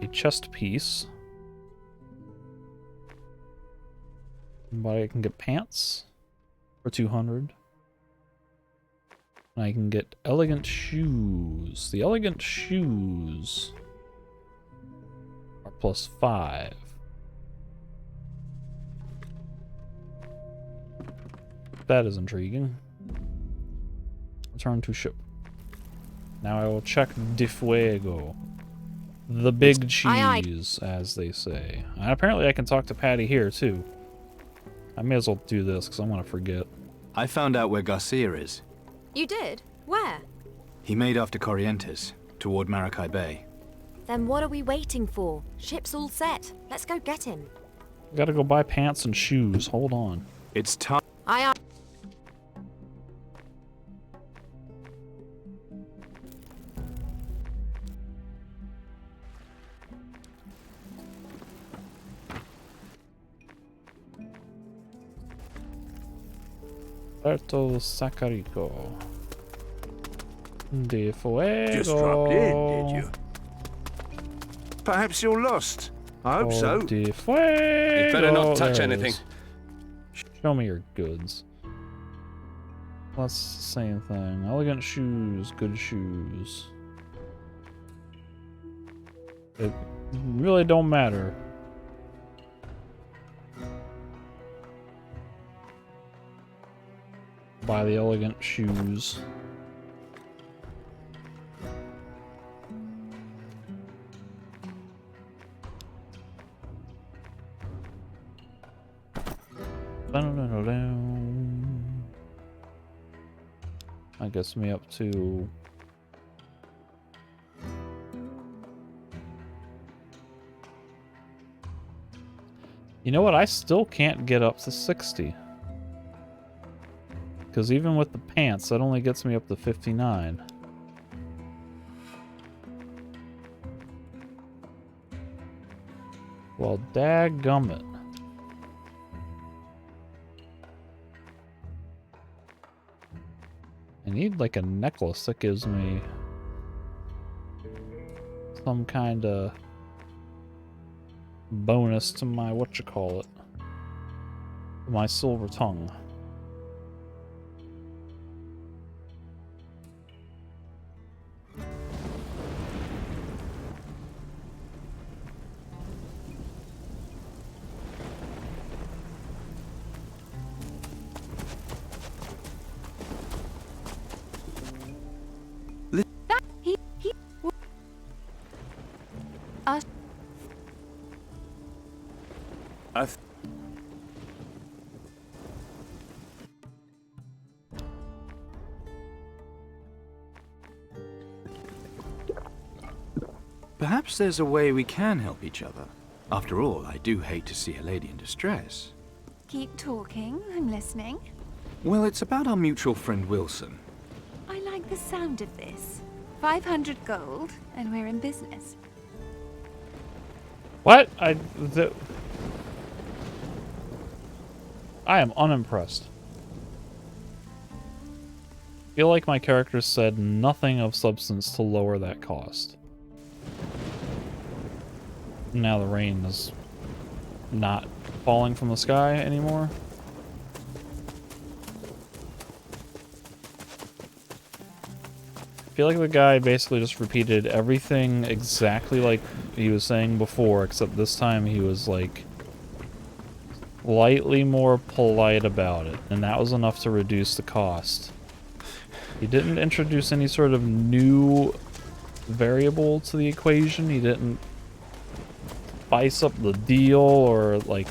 a chest piece. But I can get pants for 200. And I can get elegant shoes. The elegant shoes are +5. That is intriguing. Return to ship. Now I will check de fuego. The big cheese, as they say. And apparently I can talk to Patty here, too. I may as well do this, because I'm going to forget. I found out where Garcia is. You did? Where? He made off to Corrientes, toward Maracay Bay. Then what are we waiting for? Ship's all set. Let's go get him. Gotta go buy pants and shoes. Hold on. It's time. Aye. Puerto Sacarico. De fuego. Just dropped in, did you? Perhaps you're lost. I hope so. De fuego. You'd better not touch There it anything. is. Show me your goods. That's the same thing. Elegant shoes, good shoes. It really don't matter. Buy the elegant shoes. That gets me up to... You know what? I still can't get up to 60. Because even with the pants, that only gets me up to 59. Well, dadgummit. I need like a necklace that gives me some kind of bonus to my whatchamacallit, my silver tongue. Perhaps there's a way we can help each other. After all, I do hate to see a lady in distress. Keep talking. I'm listening. Well, it's about our mutual friend Wilson. I like the sound of this. 500 gold, and we're in business. What? I am unimpressed. Feel like my character said nothing of substance to lower that cost. Now the rain is not falling from the sky anymore. I feel like the guy basically just repeated everything exactly like he was saying before, except this time he was like slightly more polite about it, and that was enough to reduce the cost. He didn't introduce any sort of new variable to the equation. He didn't spice up the deal or like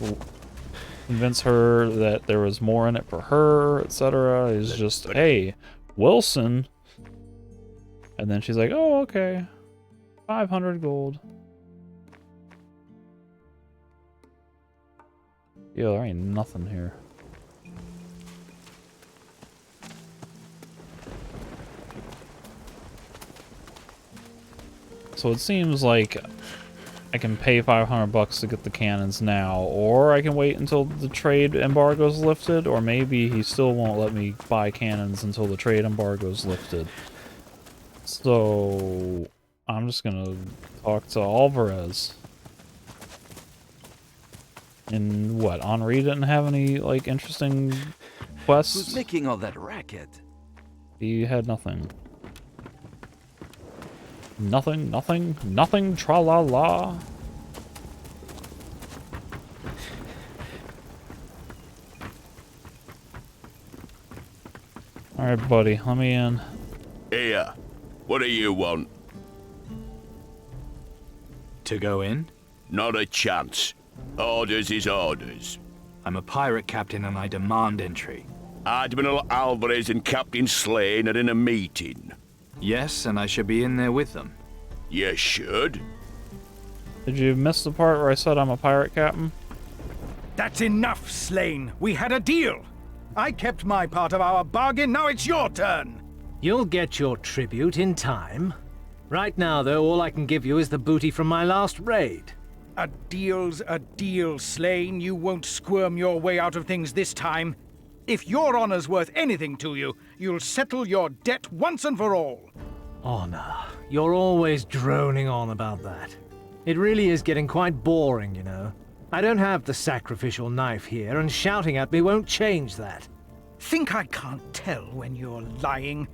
convince her that there was more in it for her, etc. It's just, hey, Wilson. And then she's like, oh, okay. 500 gold. Yo, there ain't nothing here. So it seems like I can pay $500 to get the cannons now, or I can wait until the trade embargo's lifted, or maybe he still won't let me buy cannons until the trade embargo's lifted. So I'm just gonna talk to Alvarez. And what, Henri didn't have any, like, interesting quests? Who's making all that racket? He had nothing. Nothing, tra-la-la. Alright, buddy, let me in. Here, what do you want? To go in? Not a chance. Orders is orders. I'm a pirate captain and I demand entry. Admiral Alvarez and Captain Slane are in a meeting. Yes, and I should be in there with them. You should. Did you miss the part where I said I'm a pirate captain? That's enough, Slane. We had a deal. I kept my part of our bargain, now it's your turn. You'll get your tribute in time. Right now, though, all I can give you is the booty from my last raid. A deal's a deal, Slane. You won't squirm your way out of things this time. If your honor's worth anything to you, you'll settle your debt once and for all. Honor. You're always droning on about that. It really is getting quite boring, you know. I don't have the sacrificial knife here, and shouting at me won't change that. Think I can't tell when you're lying?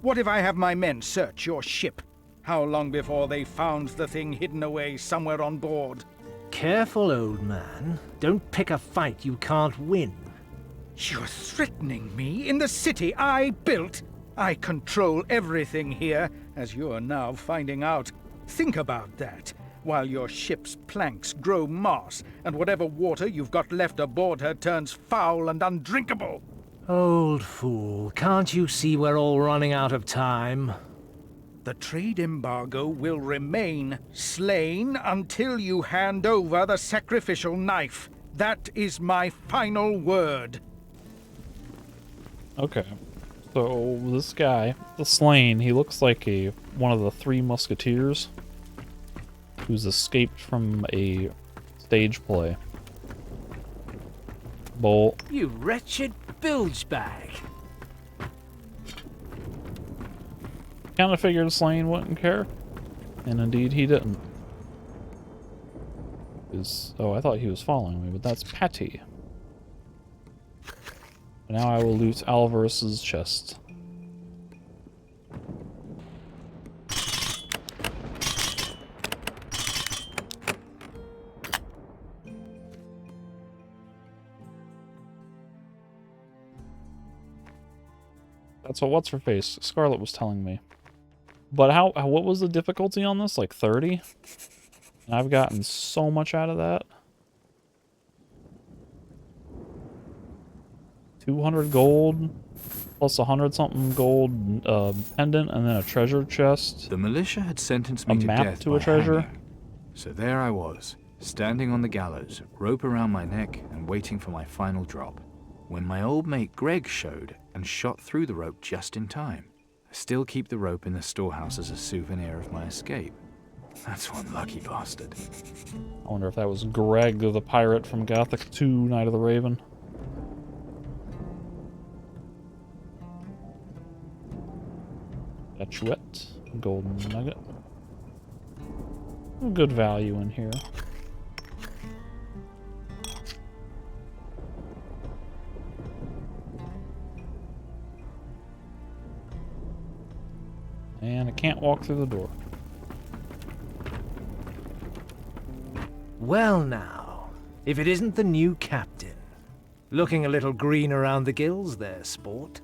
What if I have my men search your ship? How long before they found the thing hidden away somewhere on board? Careful, old man. Don't pick a fight you can't win. You're threatening me in the city I built? I control everything here, as you're now finding out. Think about that, while your ship's planks grow moss, and whatever water you've got left aboard her turns foul and undrinkable. Old fool, can't you see we're all running out of time? The trade embargo will remain, Slane, until you hand over the sacrificial knife. That is my final word. Okay. So this guy, the Slane, he looks like one of the Three Musketeers who's escaped from a stage play. Bolt. You wretched bilge bag. Kind of figured Slane wouldn't care, and indeed he didn't. Oh, I thought he was following me, but that's Patty. Now I will loot Alvarez's chest. That's what's her face Scarlet was telling me. But what was the difficulty on this? Like 30? And I've gotten so much out of that. 200 gold plus 100 something gold pendant, and then a treasure chest. The militia had sentenced me to map death to a by treasure. hanging. So there I was, standing on the gallows, rope around my neck and waiting for my final drop, when my old mate Greg showed and shot through the rope just in time. I still keep the rope in the storehouse as a souvenir of my escape. That's one lucky bastard. I wonder if that was Greg the pirate from Gothic 2 Night of the Raven. Statuette, golden nugget. Good value in here. And I can't walk through the door. Well now, if it isn't the new captain. Looking a little green around the gills there, sport.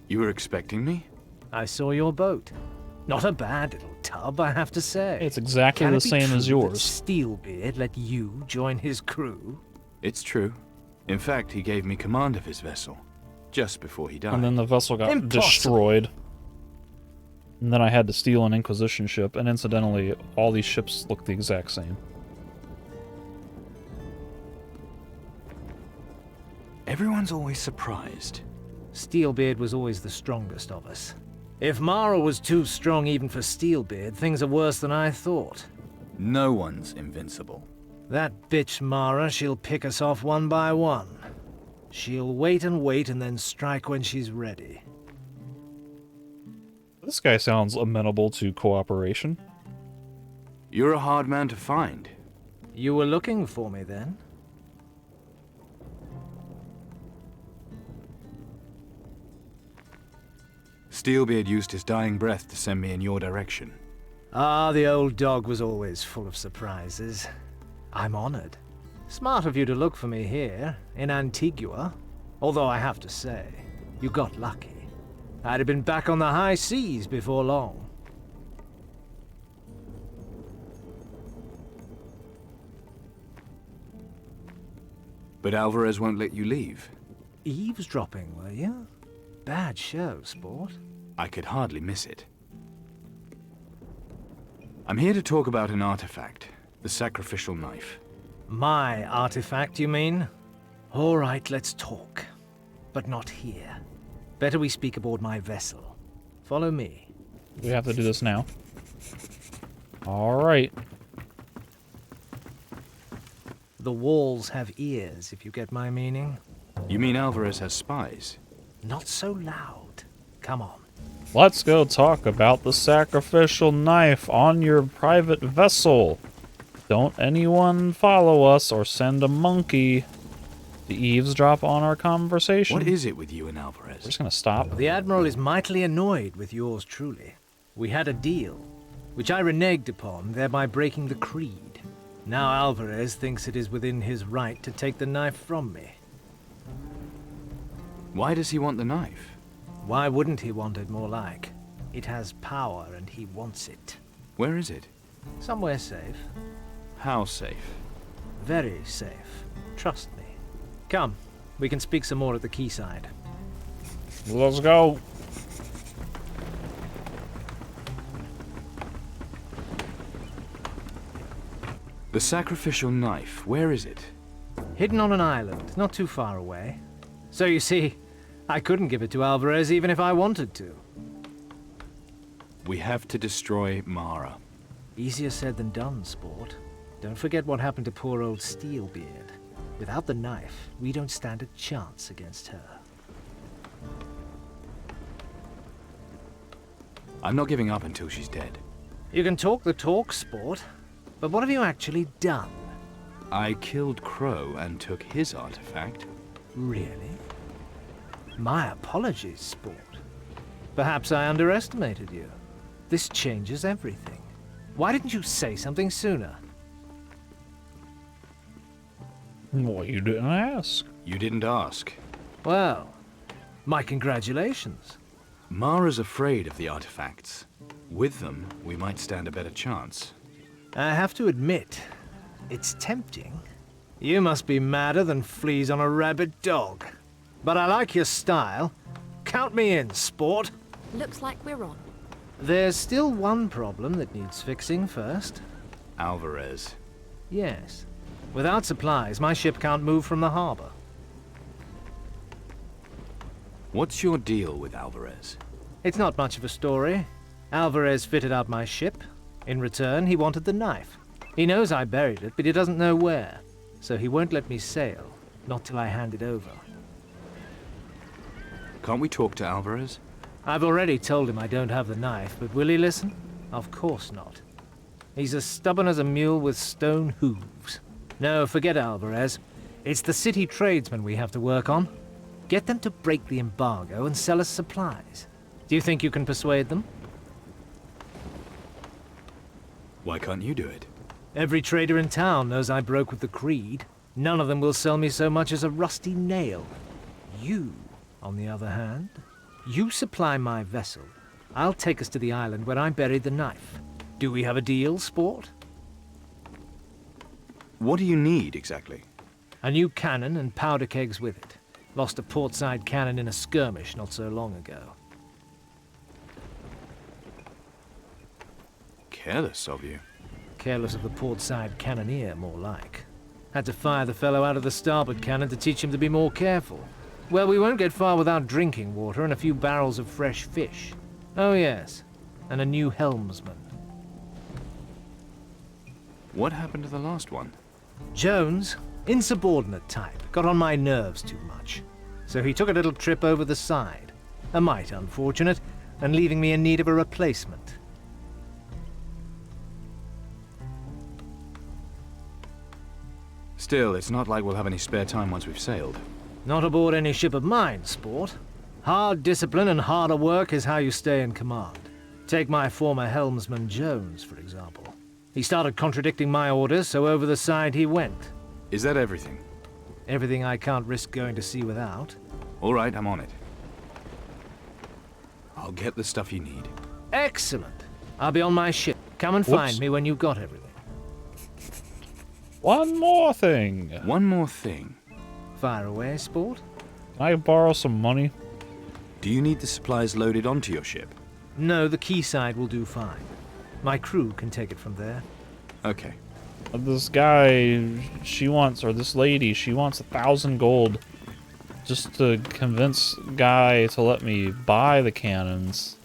You were expecting me? I saw your boat. Not a bad little tub, I have to say. It's exactly Can the it be same as true that yours. Steelbeard let you join his crew? It's true. In fact, he gave me command of his vessel, just before he died. And then the vessel got Impossible. destroyed. And then I had to steal an Inquisition ship, and incidentally, all these ships look the exact same. Everyone's always surprised. Steelbeard was always the strongest of us. If Mara was too strong even for Steelbeard, things are worse than I thought. No one's invincible. That bitch Mara, she'll pick us off one by one. She'll wait and then strike when she's ready. This guy sounds amenable to cooperation. You're a hard man to find. You were looking for me then? Steelbeard used his dying breath to send me in your direction. Ah, the old dog was always full of surprises. I'm honored. Smart of you to look for me here, in Antigua. Although I have to say, you got lucky. I'd have been back on the high seas before long. But Alvarez won't let you leave. Eavesdropping, were you? Bad show, sport. I could hardly miss it. I'm here to talk about an artifact, the sacrificial knife. My artifact, you mean? All right, let's talk. But not here. Better we speak aboard my vessel. Follow me. We have to do this now. All right. The walls have ears, if you get my meaning. You mean Alvarez has spies? Not so loud. Come on. Let's go talk about the sacrificial knife on your private vessel. Don't anyone follow us or send a monkey to eavesdrop on our conversation. What is it with you and Alvarez? We're just gonna stop. The Admiral is mightily annoyed with yours truly. We had a deal, which I reneged upon, thereby breaking the creed. Now Alvarez thinks it is within his right to take the knife from me. Why does he want the knife? Why wouldn't he want it, more like? It has power and he wants it. Where is it? Somewhere safe. How safe? Very safe. Trust me. Come, we can speak some more at the quayside. Let's go. The sacrificial knife, where is it? Hidden on an island, not too far away. So you see, I couldn't give it to Alvarez even if I wanted to. We have to destroy Mara. Easier said than done, sport. Don't forget what happened to poor old Steelbeard. Without the knife, we don't stand a chance against her. I'm not giving up until she's dead. You can talk the talk, sport, but what have you actually done? I killed Crow and took his artifact. Really? My apologies, sport. Perhaps I underestimated you. This changes everything. Why didn't you say something sooner? Well, you didn't ask. You didn't ask. Well, my congratulations. Mara's afraid of the artifacts. With them, we might stand a better chance. I have to admit, it's tempting. You must be madder than fleas on a rabid dog. But I like your style. Count me in, sport. Looks like we're on. There's still one problem that needs fixing first. Alvarez. Yes. Without supplies, my ship can't move from the harbor. What's your deal with Alvarez? It's not much of a story. Alvarez fitted out my ship. In return, he wanted the knife. He knows I buried it, but he doesn't know where. So he won't let me sail, not till I hand it over. Can't we talk to Alvarez? I've already told him I don't have the knife, but will he listen? Of course not. He's as stubborn as a mule with stone hooves. No, forget Alvarez. It's the city tradesmen we have to work on. Get them to break the embargo and sell us supplies. Do you think you can persuade them? Why can't you do it? Every trader in town knows I broke with the creed. None of them will sell me so much as a rusty nail. You, on the other hand, you supply my vessel. I'll take us to the island where I buried the knife. Do we have a deal, sport? What do you need, exactly? A new cannon and powder kegs with it. Lost a portside cannon in a skirmish not so long ago. Careless of you. Careless of the portside cannoneer, more like. Had to fire the fellow out of the starboard cannon to teach him to be more careful. Well, we won't get far without drinking water and a few barrels of fresh fish. Oh, yes. And a new helmsman. What happened to the last one? Jones, insubordinate type, got on my nerves too much. So he took a little trip over the side. A mite unfortunate, and leaving me in need of a replacement. Still, it's not like we'll have any spare time once we've sailed. Not aboard any ship of mine, sport. Hard discipline and harder work is how you stay in command. Take my former helmsman Jones, for example. He started contradicting my orders, so over the side he went. Is that everything? Everything I can't risk going to sea without. All right, I'm on it. I'll get the stuff you need. Excellent. I'll be on my ship. Come and find me when you've got everything. One more thing. One more thing. Fire away, sport. Can I borrow some money? Do you need the supplies loaded onto your ship? No, the quayside will do fine. My crew can take it from there. Okay. This guy, this lady, she wants 1,000 gold just to convince Guy to let me buy the cannons.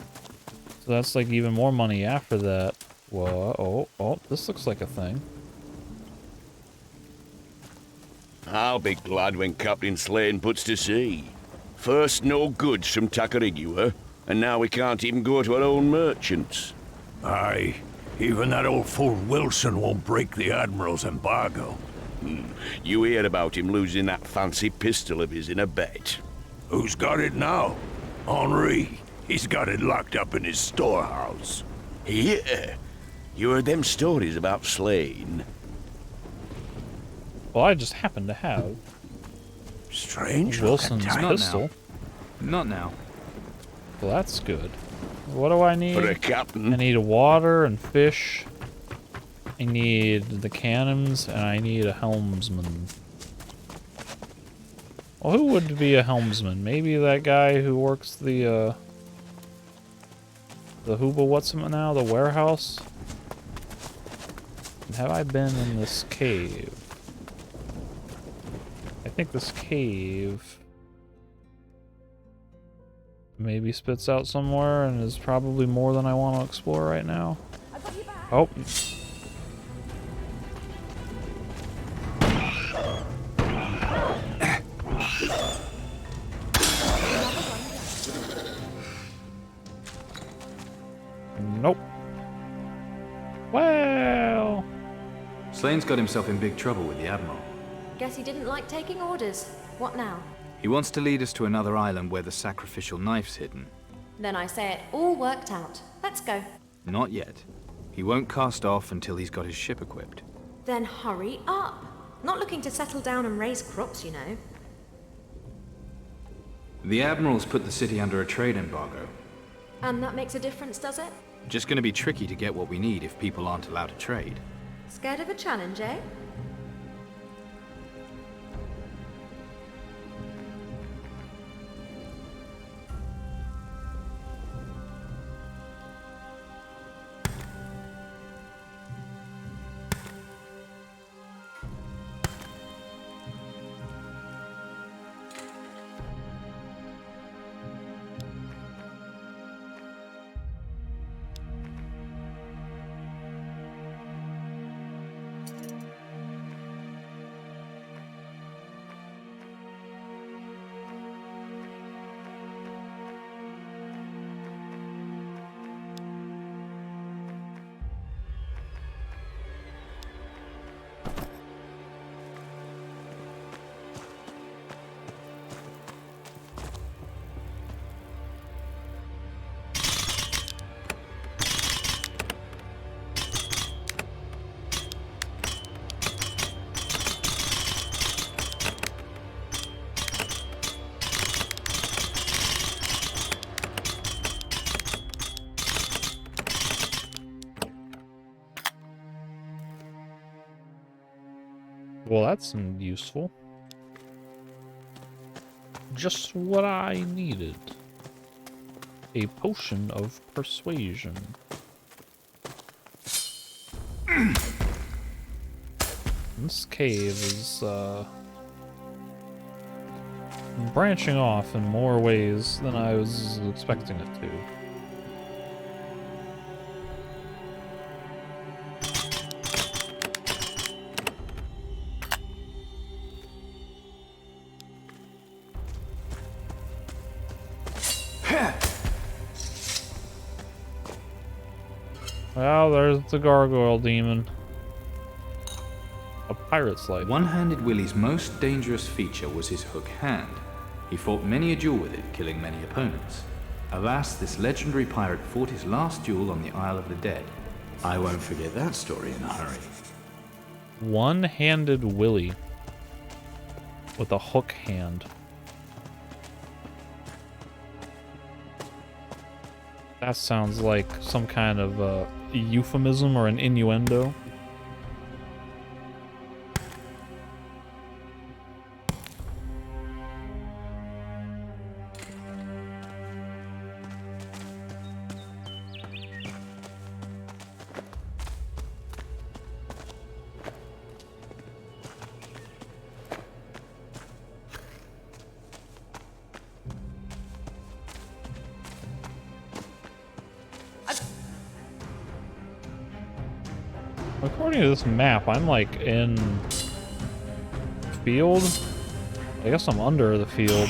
So that's like even more money after that. Whoa, oh, this looks like a thing. I'll be glad when Captain Slane puts to sea. First, no goods from Tacarigua, and now we can't even go to our own merchants. Aye, even that old fool Wilson won't break the Admiral's embargo. You hear about him losing that fancy pistol of his in a bet. Who's got it now? Henri. He's got it locked up in his storehouse. Yeah, you heard them stories about Slane. Well, I just happen to have Strange Wilson's pistol. Not now. Well, that's good. What do I need? For a captain. I need water and fish. I need the cannons, and I need a helmsman. Well, who would be a helmsman? Maybe that guy who works the Hooba, what's it now? The warehouse? And have I been in this cave? I think this cave maybe spits out somewhere and is probably more than I want to explore right now. Oh. Nope. Well. Slane's got himself in big trouble with the Admiral. Guess he didn't like taking orders. What now? He wants to lead us to another island where the sacrificial knife's hidden. Then I say it all worked out. Let's go. Not yet. He won't cast off until he's got his ship equipped. Then hurry up. Not looking to settle down and raise crops, you know. The Admiral's put the city under a trade embargo. And that makes a difference, does it? Just gonna be tricky to get what we need if people aren't allowed to trade. Scared of a challenge, eh? Well, that's useful. Just what I needed. A potion of persuasion. This cave is, branching off in more ways than I was expecting it to. Well, there's the gargoyle demon. A pirate's life. One-handed Willie's most dangerous feature was his hook hand. He fought many a duel with it, killing many opponents. Alas, this legendary pirate fought his last duel on the Isle of the Dead. I won't forget that story in a hurry. One-handed Willie. With a hook hand. That sounds like some kind of euphemism or an innuendo. According to this map, I'm like in field. I guess I'm under the field.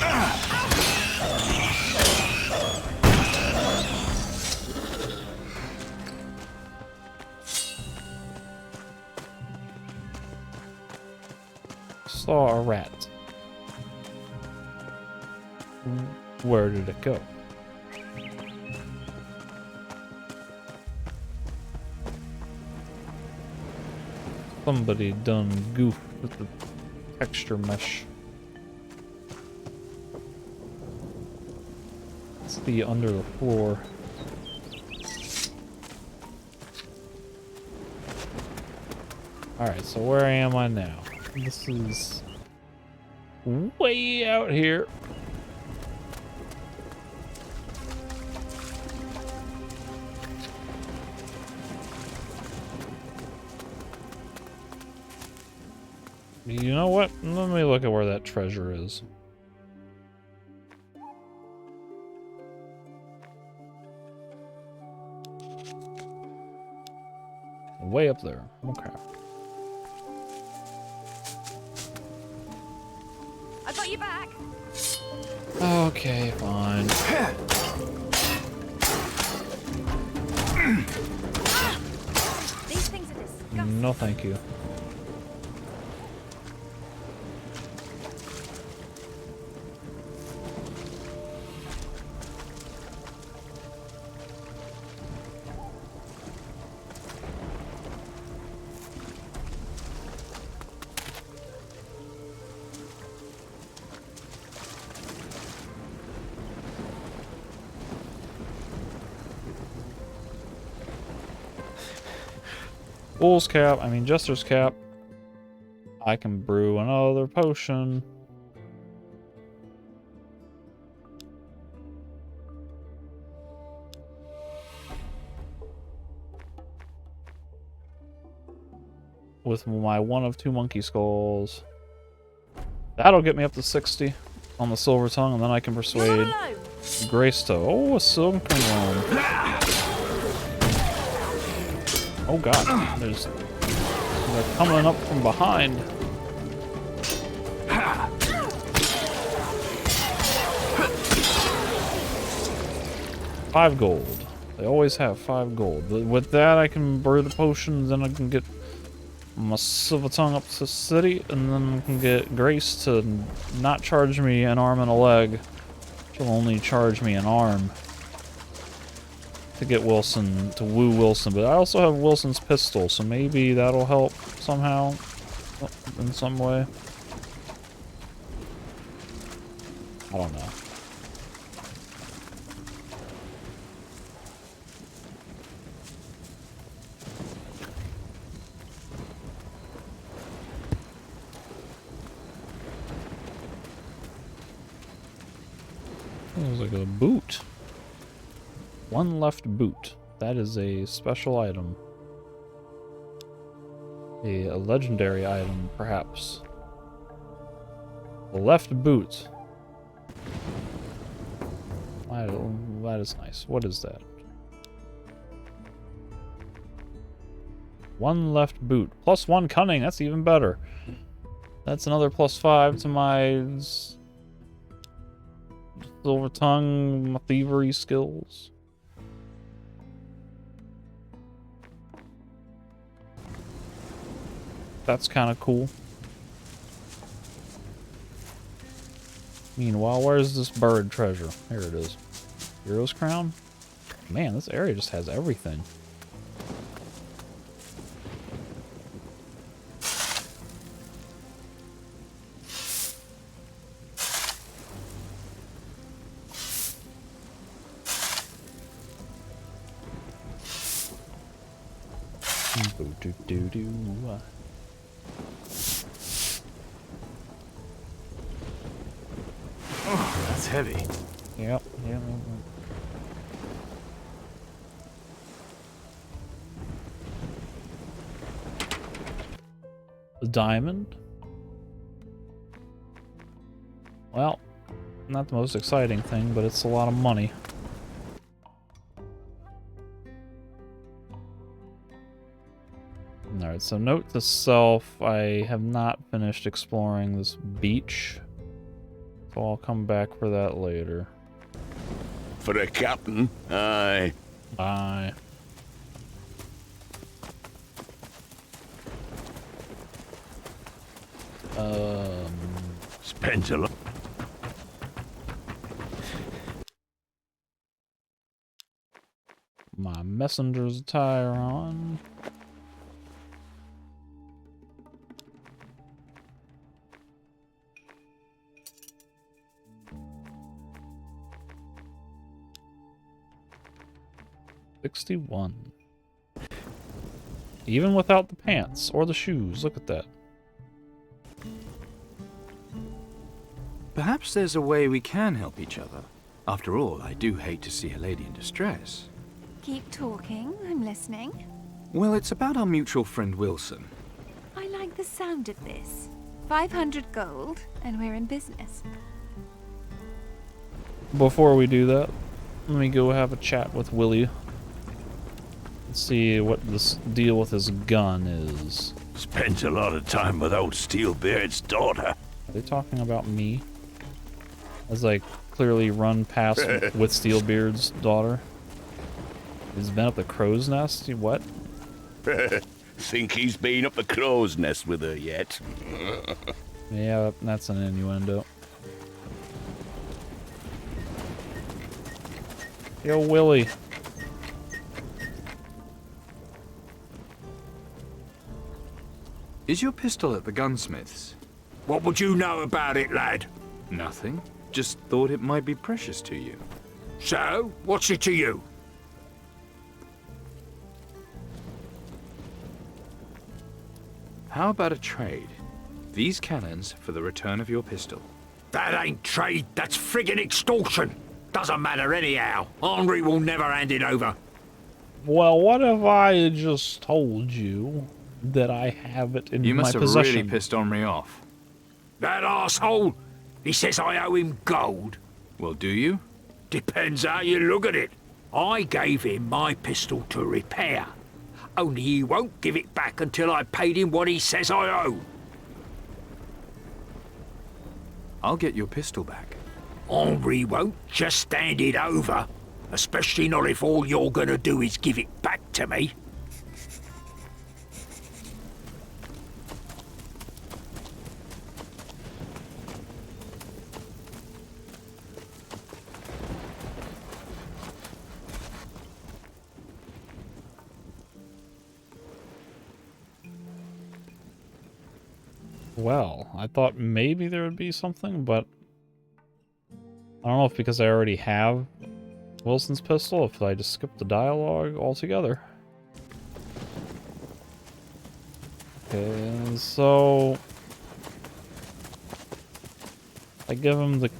Saw a rat. Where did it go? Somebody done goofed with the texture mesh. It's the under the floor. Alright, so where am I now? This is way out here. You know what? Let me look at where that treasure is. Way up there. Okay. I got you back. Okay, fine. These things are disgusting. No, thank you. Fool's cap, I mean Jester's cap. I can brew another potion. With my one of 2 monkey skulls. That'll get me up to 60 on the silver tongue, and then I can persuade Grace to... Oh, a silken one. Oh god, they're coming up from behind. $5 gold. They always have 5 gold. With that, I can brew the potions, then I can get my silver tongue up to the city, and then I can get Grace to not charge me an arm and a leg. She'll only charge me an arm. To get Wilson, to woo Wilson, but I also have Wilson's pistol, so maybe that'll help somehow, in some way. I don't know. It was like a boot. 1 left boot. That is a special item. A legendary item, perhaps. The left boot. That is nice. What is that? 1 left boot. +1 cunning. That's even better. That's another +5 to my silver tongue, my thievery skills. That's kind of cool. Meanwhile, where's this bird treasure? Here it is. Hero's crown? Man, this area just has everything. Oh, that's heavy. Yep. A diamond? Well, not the most exciting thing, but it's a lot of money. Alright, so note to self, I have not finished exploring this beach. So I'll come back for that later. For the captain, aye. Bye. Spends a lot. My messenger's attire on. $61. Even without the pants or the shoes, look at that. Perhaps there's a way we can help each other. After all, I do hate to see a lady in distress. Keep talking, I'm listening. Well, it's about our mutual friend Wilson. I like the sound of this. 500 gold, and we're in business. Before we do that, let me go have a chat with Willie. Let's see what this deal with his gun is. Spends a lot of time with old Steelbeard's daughter. Are they talking about me? As I clearly run past with Steelbeard's daughter. He's been up the crow's nest? What? Think he's been up the crow's nest with her yet? Yeah, that's an innuendo. Yo, Willie. Is your pistol at the gunsmith's? What would you know about it, lad? Nothing. Just thought it might be precious to you. So, what's it to you? How about a trade? These cannons for the return of your pistol. That ain't trade, that's friggin' extortion. Doesn't matter anyhow. Henri will never hand it over. Well, what if I just told you that I have it in my possession? You must have really pissed Henri off. That arsehole? He says I owe him gold. Well, do you? Depends how you look at it. I gave him my pistol to repair. Only he won't give it back until I paid him what he says I owe. I'll get your pistol back. Henri won't just stand it over. Especially not if all you're gonna do is give it back to me. Well, I thought maybe there would be something, but I don't know if because I already have Wilson's pistol, if I just skip the dialogue altogether. Okay, so I give him the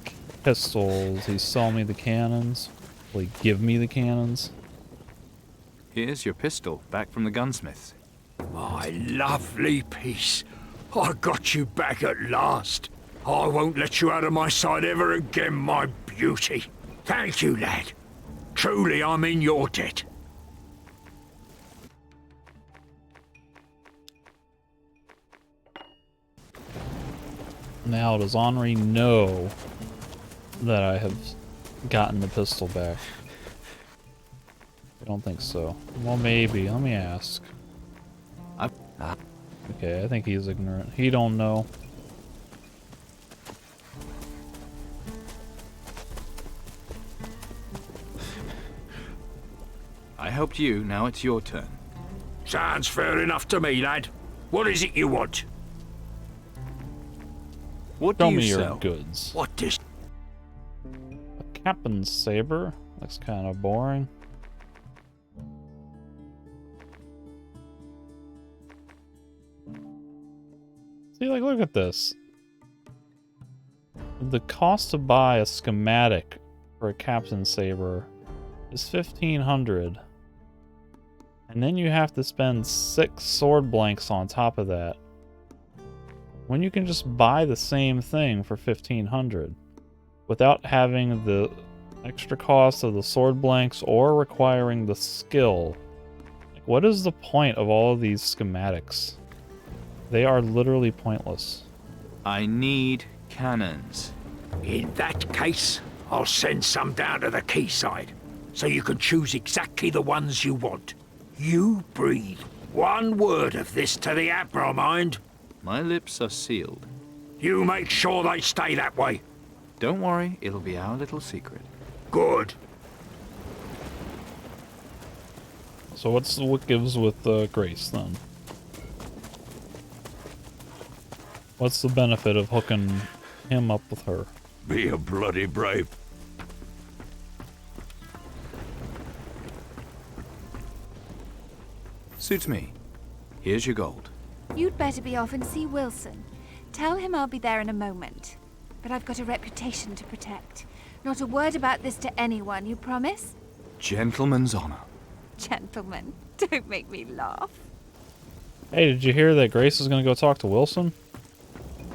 pistols, he sell me the cannons. Will he give me the cannons? Here's your pistol, back from the gunsmith's. My lovely piece. I got you back at last. I won't let you out of my sight ever again, my beauty. Thank you, lad. Truly, I'm in your debt. Now, does Henri know that I have gotten the pistol back? I don't think so. Well, maybe. Let me ask. Okay, I think he's ignorant. He don't know. I helped you, now it's your turn. Sounds fair enough to me, lad. What is it you want? What do Show you me your sell? goods. What does... A captain's saber? Looks kind of boring. See, like, look at this. The cost to buy a schematic for a captain's saber is 1,500. And then you have to spend 6 sword blanks on top of that. When you can just buy the same thing for 1,500 without having the extra cost of the sword blanks or requiring the skill. Like, what is the point of all of these schematics? They are literally pointless. I need cannons. In that case, I'll send some down to the quayside, so you can choose exactly the ones you want. You breathe one word of this to the Admiral, mind? My lips are sealed. You make sure they stay that way. Don't worry, it'll be our little secret. Good. So what gives with Grace then? What's the benefit of hooking him up with her? Be a bloody brave. Suits me. Here's your gold. You'd better be off and see Wilson. Tell him I'll be there in a moment. But I've got a reputation to protect. Not a word about this to anyone, you promise? Gentleman's honor. Gentlemen, don't make me laugh. Hey, did you hear that Grace is gonna go talk to Wilson?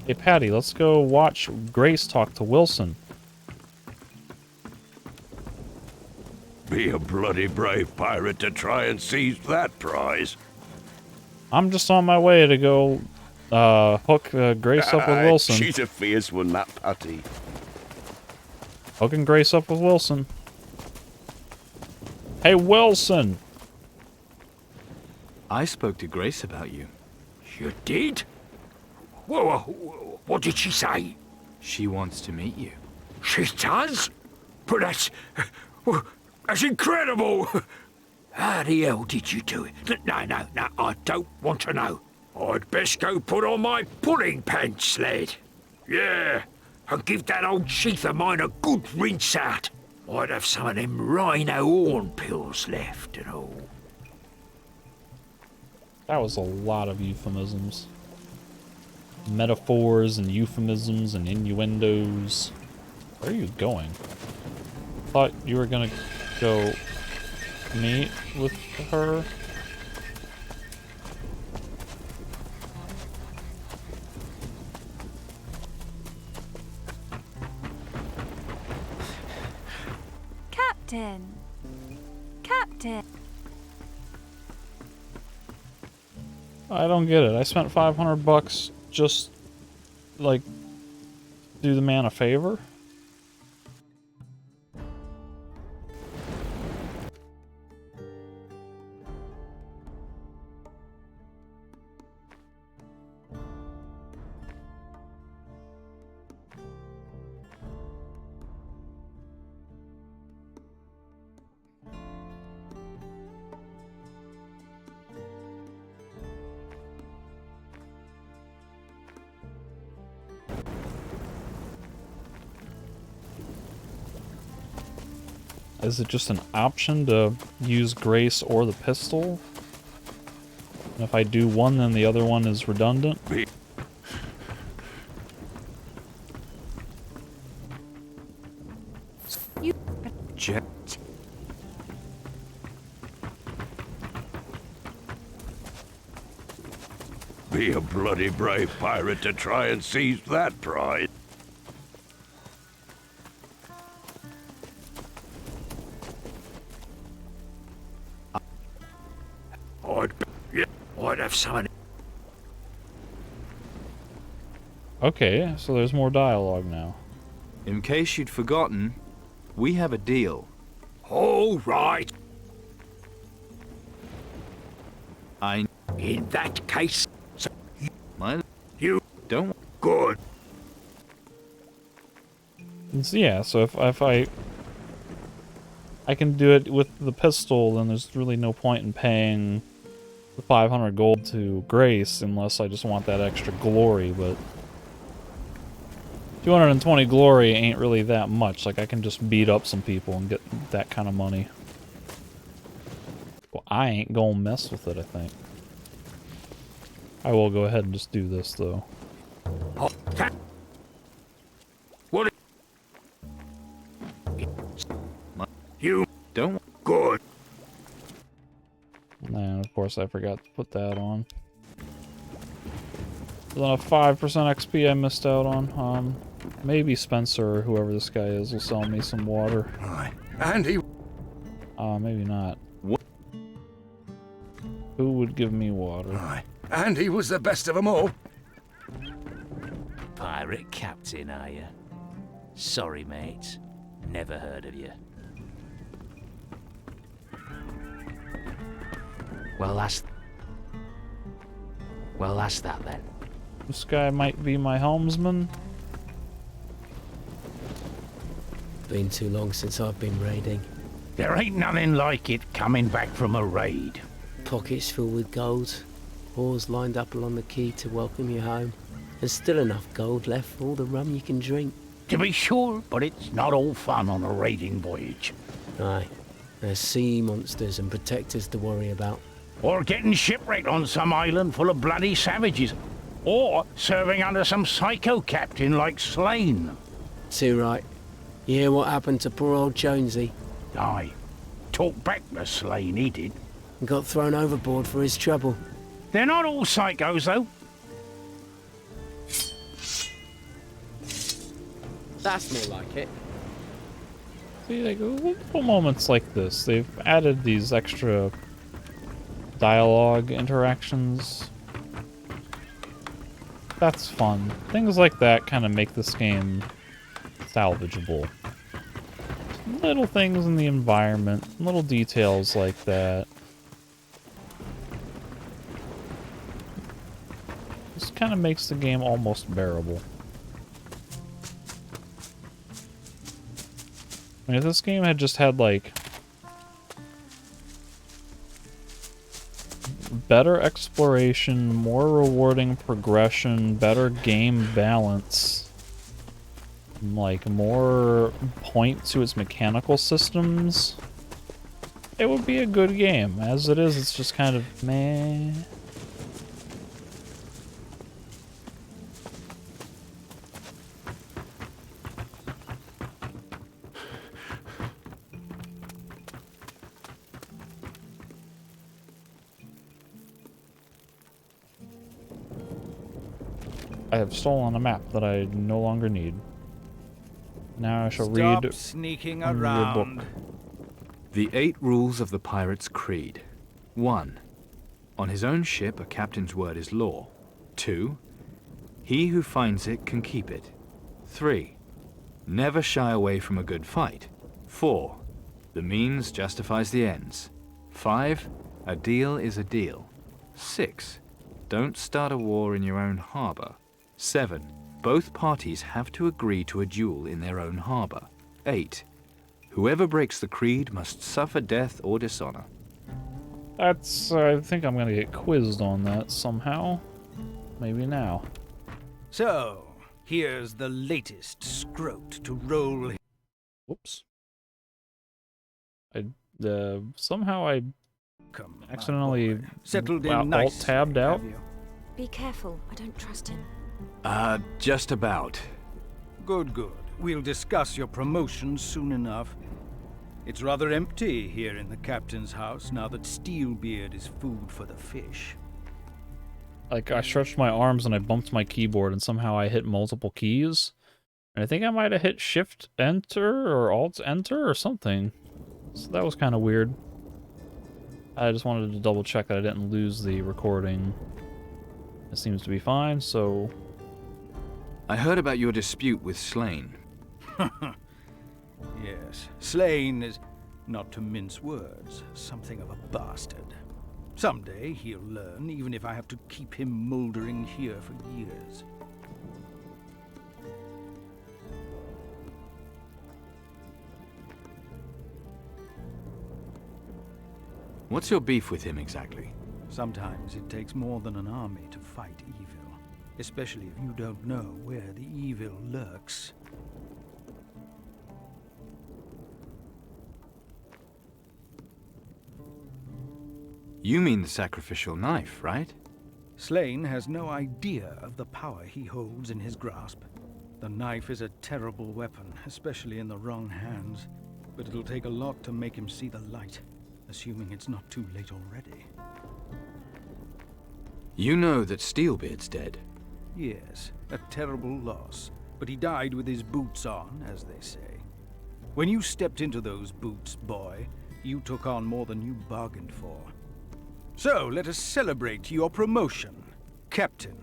Hey, Patty, let's go watch Grace talk to Wilson. Be a bloody brave pirate to try and seize that prize. I'm just on my way to go hook Grace up with Wilson. She's a fierce one, that Patty. Hooking Grace up with Wilson. Hey, Wilson! I spoke to Grace about you. You did? Whoa, what did she say? She wants to meet you. She does? But that's incredible! How the hell did you do it? No, I don't want to know. I'd best go put on my pudding pants, lad. Yeah, and give that old sheath of mine a good rinse out. I'd have some of them rhino horn pills left and all. That was a lot of euphemisms. Metaphors and euphemisms and innuendos. Where are you going? Thought you were gonna go meet with her. Captain! Captain! I don't get it. I spent 500 bucks just, like, do the man a favor? Is it just an option to use Grace or the pistol? And if I do one, then the other one is redundant? Be a bloody brave pirate to try and seize that prize. I'd have some. Okay, so there's more dialogue now. In case you'd forgotten, we have a deal. All right. In that case, You don't. Good. Yeah, so if I can do it with the pistol, then there's really no point in paying the 500 gold to Grace unless I just want that extra glory, but 220 glory ain't really that much. Like, I can just beat up some people and get that kind of money. Well, I ain't gonna mess with it, I think. I will go ahead and just do this, though. What? You don't. Good. And of course I forgot to put that on. There's a 5% XP I missed out on. Maybe Spencer or whoever this guy is will sell me some water. Aye. And he... maybe not. What? Who would give me water? Aye. And he was the best of them all. Pirate captain, are you? Sorry, mate. Never heard of you. Well, that's that then. This guy might be my helmsman. Been too long since I've been raiding. There ain't nothing like it coming back from a raid. Pockets filled with gold, whores lined up along the quay to welcome you home. There's still enough gold left for all the rum you can drink. To be sure, but it's not all fun on a raiding voyage. Aye, there's sea monsters and protectors to worry about. Or getting shipwrecked on some island full of bloody savages. Or serving under some psycho captain like Slane. Too right. You hear what happened to poor old Jonesy? Aye. Talk back to Slane, he did. And got thrown overboard for his trouble. They're not all psychos, though. That's more like it. See, like, little moments like this, they've added these extra dialogue interactions. That's fun. Things like that kind of make this game salvageable. Little things in the environment, little details like that. This kind of makes the game almost bearable. I mean, if this game had just had, like, better exploration, more rewarding progression, better game balance, like, more point to its mechanical systems, it would be a good game. As it is, it's just kind of meh. I have stolen a map that I no longer need. Now I shall read sneaking from your around. book. The 8 rules of the pirate's creed. 1. On his own ship, a captain's word is law. 2. He who finds it can keep it. 3. Never shy away from a good fight. 4. The means justifies the ends. 5. A deal is a deal. 6. Don't start a war in your own harbor. 7. Both parties have to agree to a duel in their own harbor. 8. Whoever breaks the creed must suffer death or dishonor. That's, I think I'm gonna get quizzed on that somehow. Maybe now. So, here's the latest scrote to roll. Whoops. Somehow I accidentally settled in nice. Alt-tabbed out. Be careful, I don't trust him. Just about. Good, good. We'll discuss your promotion soon enough. It's rather empty here in the captain's house now that Steelbeard is food for the fish. Like, I stretched my arms and I bumped my keyboard and somehow I hit multiple keys. And I think I might have hit Shift-Enter or Alt-Enter or something. So that was kind of weird. I just wanted to double check that I didn't lose the recording. It seems to be fine, so... I heard about your dispute with Slane. Yes, Slane is, not to mince words, something of a bastard. Someday he'll learn, even if I have to keep him mouldering here for years. What's your beef with him exactly? Sometimes it takes more than an army to fight evil, especially if you don't know where the evil lurks. You mean the sacrificial knife, right? Slain has no idea of the power he holds in his grasp. The knife is a terrible weapon, especially in the wrong hands, but it'll take a lot to make him see the light, assuming it's not too late already. You know that Steelbeard's dead. Yes, a terrible loss, but he died with his boots on, as they say. When you stepped into those boots, boy, you took on more than you bargained for. So, let us celebrate your promotion, Captain.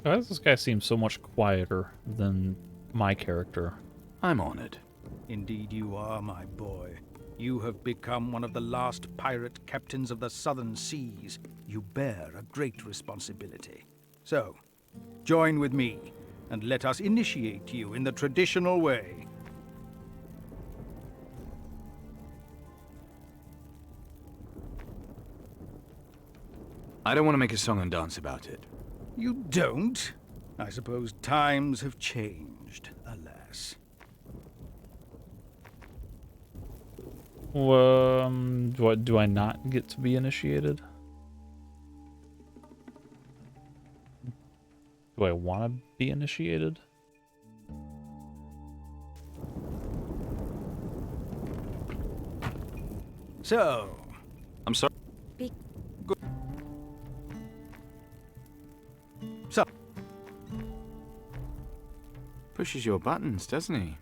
Why does this guy seem so much quieter than my character? I'm honored. Indeed you are, my boy. You have become one of the last pirate captains of the southern seas. You bear a great responsibility. So, join with me, and let us initiate you in the traditional way. I don't want to make a song and dance about it. You don't? I suppose times have changed, alas. Do I not get to be initiated? Do I want to be initiated? So, I'm sorry. Good. So, pushes your buttons, doesn't he?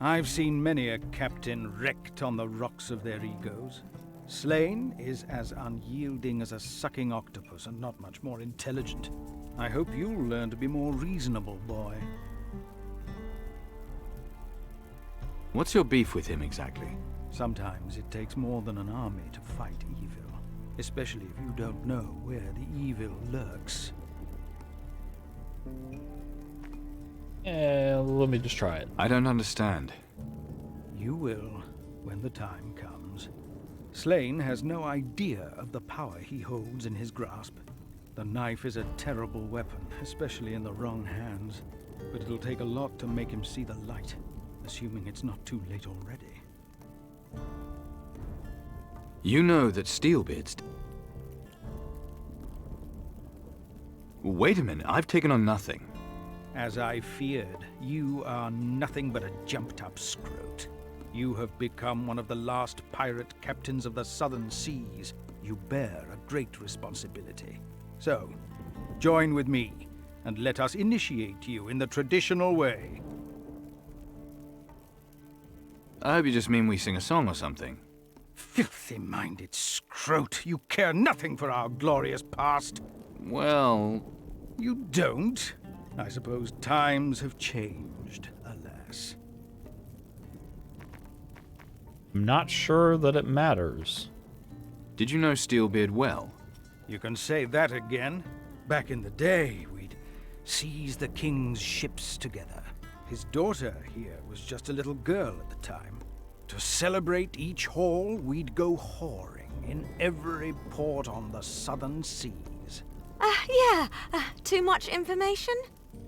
I've seen many a captain wrecked on the rocks of their egos. Slain is as unyielding as a sucking octopus and not much more intelligent. I hope you'll learn to be more reasonable, boy. What's your beef with him exactly? Sometimes it takes more than an army to fight evil, especially if you don't know where the evil lurks. Let me just try it. I don't understand. You will, when the time comes. Slain has no idea of the power he holds in his grasp. The knife is a terrible weapon, especially in the wrong hands, but it'll take a lot to make him see the light, assuming it's not too late already. You know that Steelbeard's... Wait a minute, I've taken on nothing. As I feared, you are nothing but a jumped-up scrote. You have become one of the last pirate captains of the southern seas. You bear a great responsibility. So, join with me, and let us initiate you in the traditional way. I hope you just mean we sing a song or something. Filthy-minded scrote, you care nothing for our glorious past. Well... You don't? I suppose times have changed, alas. I'm not sure that it matters. Did you know Steelbeard well? You can say that again. Back in the day, we'd seize the king's ships together. His daughter here was just a little girl at the time. To celebrate each haul, we'd go whoring in every port on the southern seas. Too much information?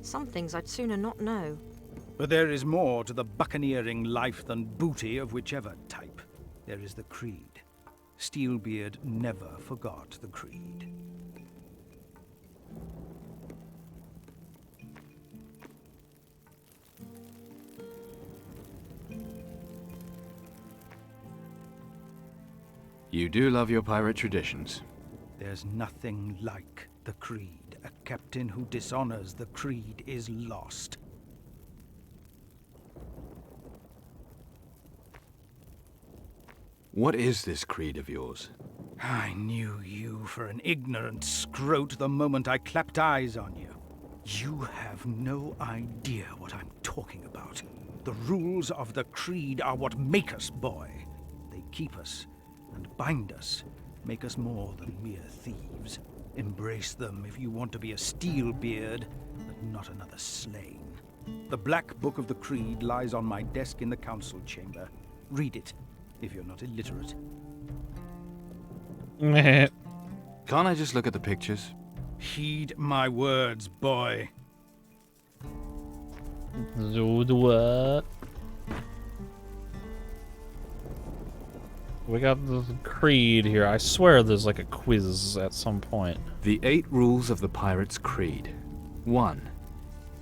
Some things I'd sooner not know. But there is more to the buccaneering life than booty of whichever type. There is the creed. Steelbeard never forgot the creed. You do love your pirate traditions. There's nothing like the creed. A captain who dishonors the creed is lost. What is this creed of yours? I knew you for an ignorant scrote the moment I clapped eyes on you. You have no idea what I'm talking about. The rules of the creed are what make us, boy. They keep us and bind us make us more than mere thieves. Embrace them if you want to be a Steelbeard, but not another Slain. The Black Book of the Creed lies on my desk in the council chamber. Read it, if you're not illiterate. Can't I just look at the pictures? Heed my words, boy. What? We got the creed here. I swear there's like a quiz at some point. The 8 rules of the pirate's creed. 1.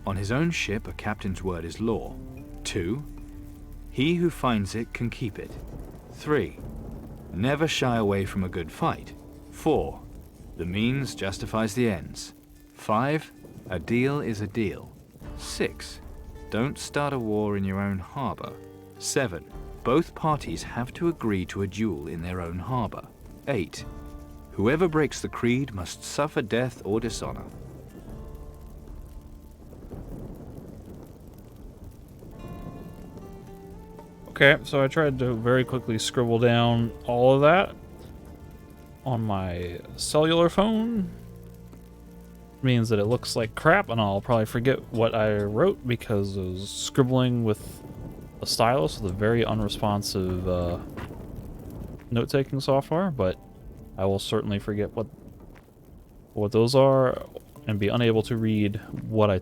On his own ship, a captain's word is law. 2. He who finds it can keep it. 3. Never shy away from a good fight. 4. The means justifies the ends. 5. A deal is a deal. 6. Don't start a war in your own harbor. 7. Both parties have to agree to a duel in their own harbor. 8. Whoever breaks the creed must suffer death or dishonor. Okay, so I tried to very quickly scribble down all of that on my cellular phone. Means that it looks like crap, and I'll probably forget what I wrote because I was scribbling with a stylus with a very unresponsive note-taking software, but I will certainly forget what those are and be unable to read what I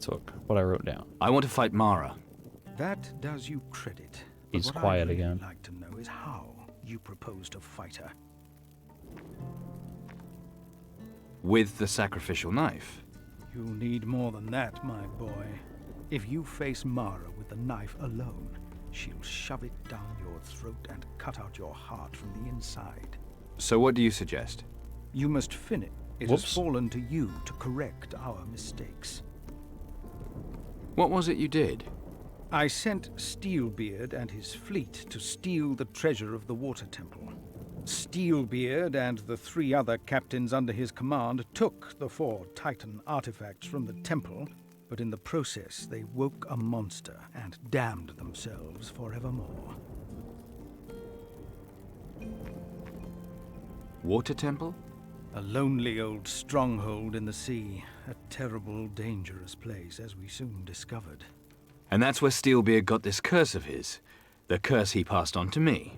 wrote down. I want to fight Mara. That does you credit. He's But quiet what I'd really again. like to know is how you propose to fight her. With the sacrificial knife. You'll need more than that, my boy. If you face Mara with the knife alone, she'll shove it down your throat and cut out your heart from the inside. So what do you suggest? You must finish. It Whoops. has fallen to you to correct our mistakes. What was it you did? I sent Steelbeard and his fleet to steal the treasure of the Water Temple. Steelbeard and the 3 other captains under his command took the 4 Titan artifacts from the temple, but in the process they woke a monster and damned themselves forevermore. Water Temple? A lonely old stronghold in the sea, a terrible, dangerous place, as we soon discovered. And that's where Steelbeard got this curse of his. The curse he passed on to me.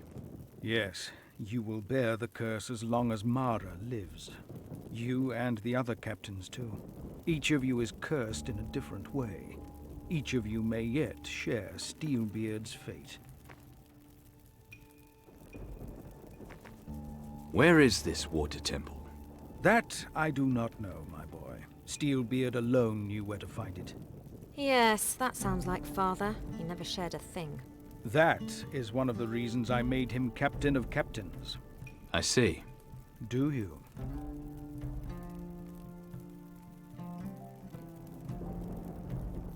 Yes, you will bear the curse as long as Mara lives. You and the other captains, too. Each of you is cursed in a different way. Each of you may yet share Steelbeard's fate. Where is this Water Temple? That I do not know, my boy. Steelbeard alone knew where to find it. Yes, that sounds like Father. He never shared a thing. That is one of the reasons I made him Captain of Captains. I see. Do you?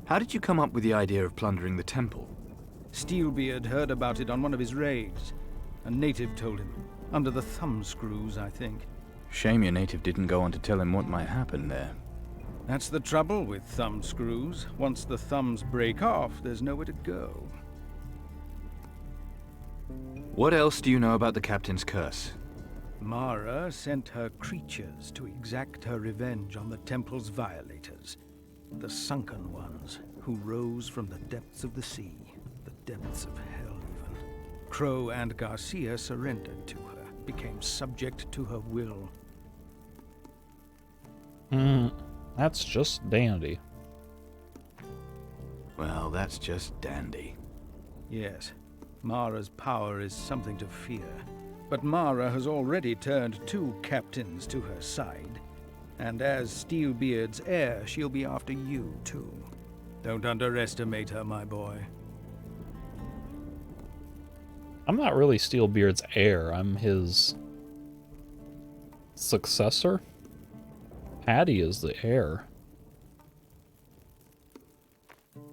How did you come up with the idea of plundering the temple? Steelbeard heard about it on one of his raids. A native told him. Under the thumbscrews, I think. Shame your native didn't go on to tell him what might happen there. That's the trouble with thumbscrews. Once the thumbs break off, there's nowhere to go. What else do you know about the captain's curse? Mara sent her creatures to exact her revenge on the temple's violators. The sunken ones, who rose from the depths of the sea, the depths of hell even. Crow and Garcia surrendered to her, became subject to her will. That's just dandy. Well, that's just dandy. Yes, Mara's power is something to fear. But Mara has already turned 2 captains to her side. And as Steelbeard's heir, she'll be after you, too. Don't underestimate her, my boy. I'm not really Steelbeard's heir. I'm his successor. Hattie is the heir.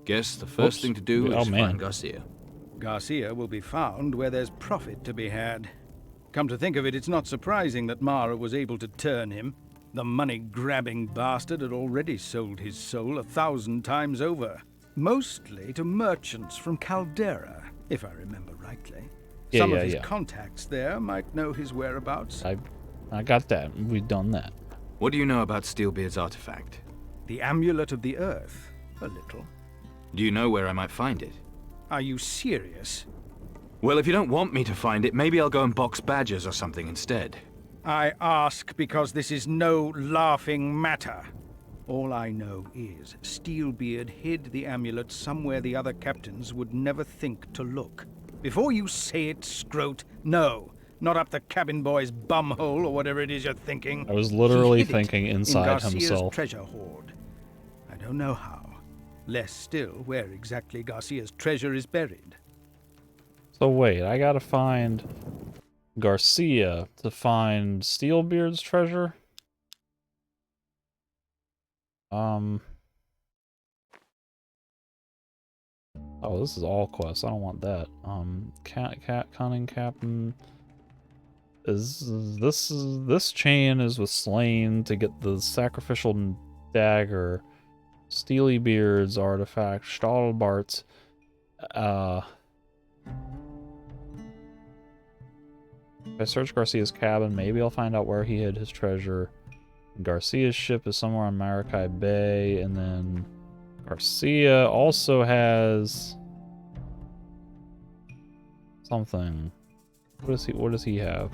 Guess the first thing to do is find Garcia. Garcia will be found where there's profit to be had. Come to think of it, it's not surprising that Mara was able to turn him. The money-grabbing bastard had already sold his soul 1,000 times over. Mostly to merchants from Caldera, if I remember rightly. Some of his contacts there might know his whereabouts. I I got that. We've done that. What do you know about Steelbeard's artifact? The Amulet of the Earth. A little. Do you know where I might find it? Are you serious? Well, if you don't want me to find it, maybe I'll go and box badgers or something instead. I ask because this is no laughing matter. All I know is Steelbeard hid the amulet somewhere the other captains would never think to look. Before you say it, Scroat, no. Not up the cabin boy's bumhole or whatever it is you're thinking. I was literally thinking inside in Garcia's himself. treasure hoard. I don't know how. Less still where exactly Garcia's treasure is buried. So wait, I gotta find Garcia to find Steelbeard's treasure? Oh, this is all quests. I don't want that. Cat Cunning Captain. This chain is with Slain to get the sacrificial dagger. Steelybeard's artifact. Stahlbart's. If I search Garcia's cabin, maybe I'll find out where he hid his treasure. Garcia's ship is somewhere on Maracay Bay, and then Garcia also has something. What does he have?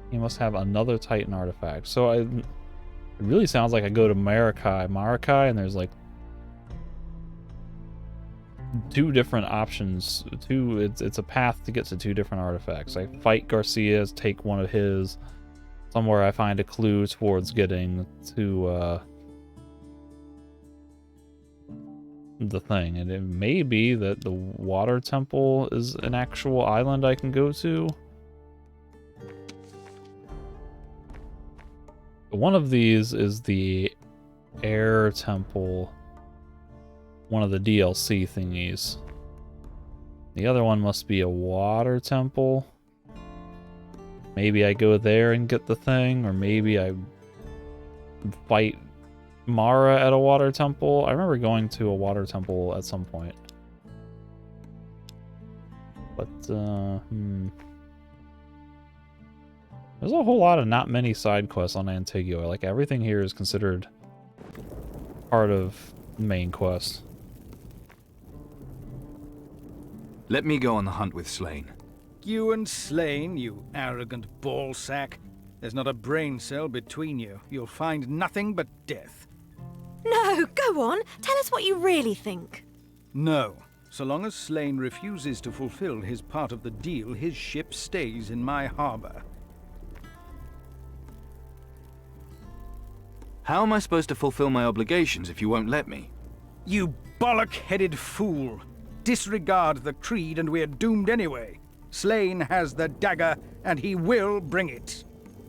He must have another Titan artifact. So it really sounds like I go to Maracay, and there's like two different options. It's a path to get to two different artifacts. I fight Garcia, take one of his. Somewhere I find a clue towards getting to the thing, and it may be that the water temple is an actual island I can go to. One of these is the air temple, one of the DLC thingies. The other one must be a water temple. Maybe I go there and get the thing, or maybe I fight Mara at a water temple. I remember going to a water temple at some point. But, there's a whole lot of not many side quests on Antigua. Like, everything here is considered part of the main quest. Let me go on the hunt with Slain. You and Slain, you arrogant ballsack. There's not a brain cell between you. You'll find nothing but death. No, go on. Tell us what you really think. No. So long as Slain refuses to fulfill his part of the deal, his ship stays in my harbor. How am I supposed to fulfill my obligations if you won't let me? You bollock-headed fool. Disregard the creed and we're doomed anyway. Slain has the dagger, and he will bring it.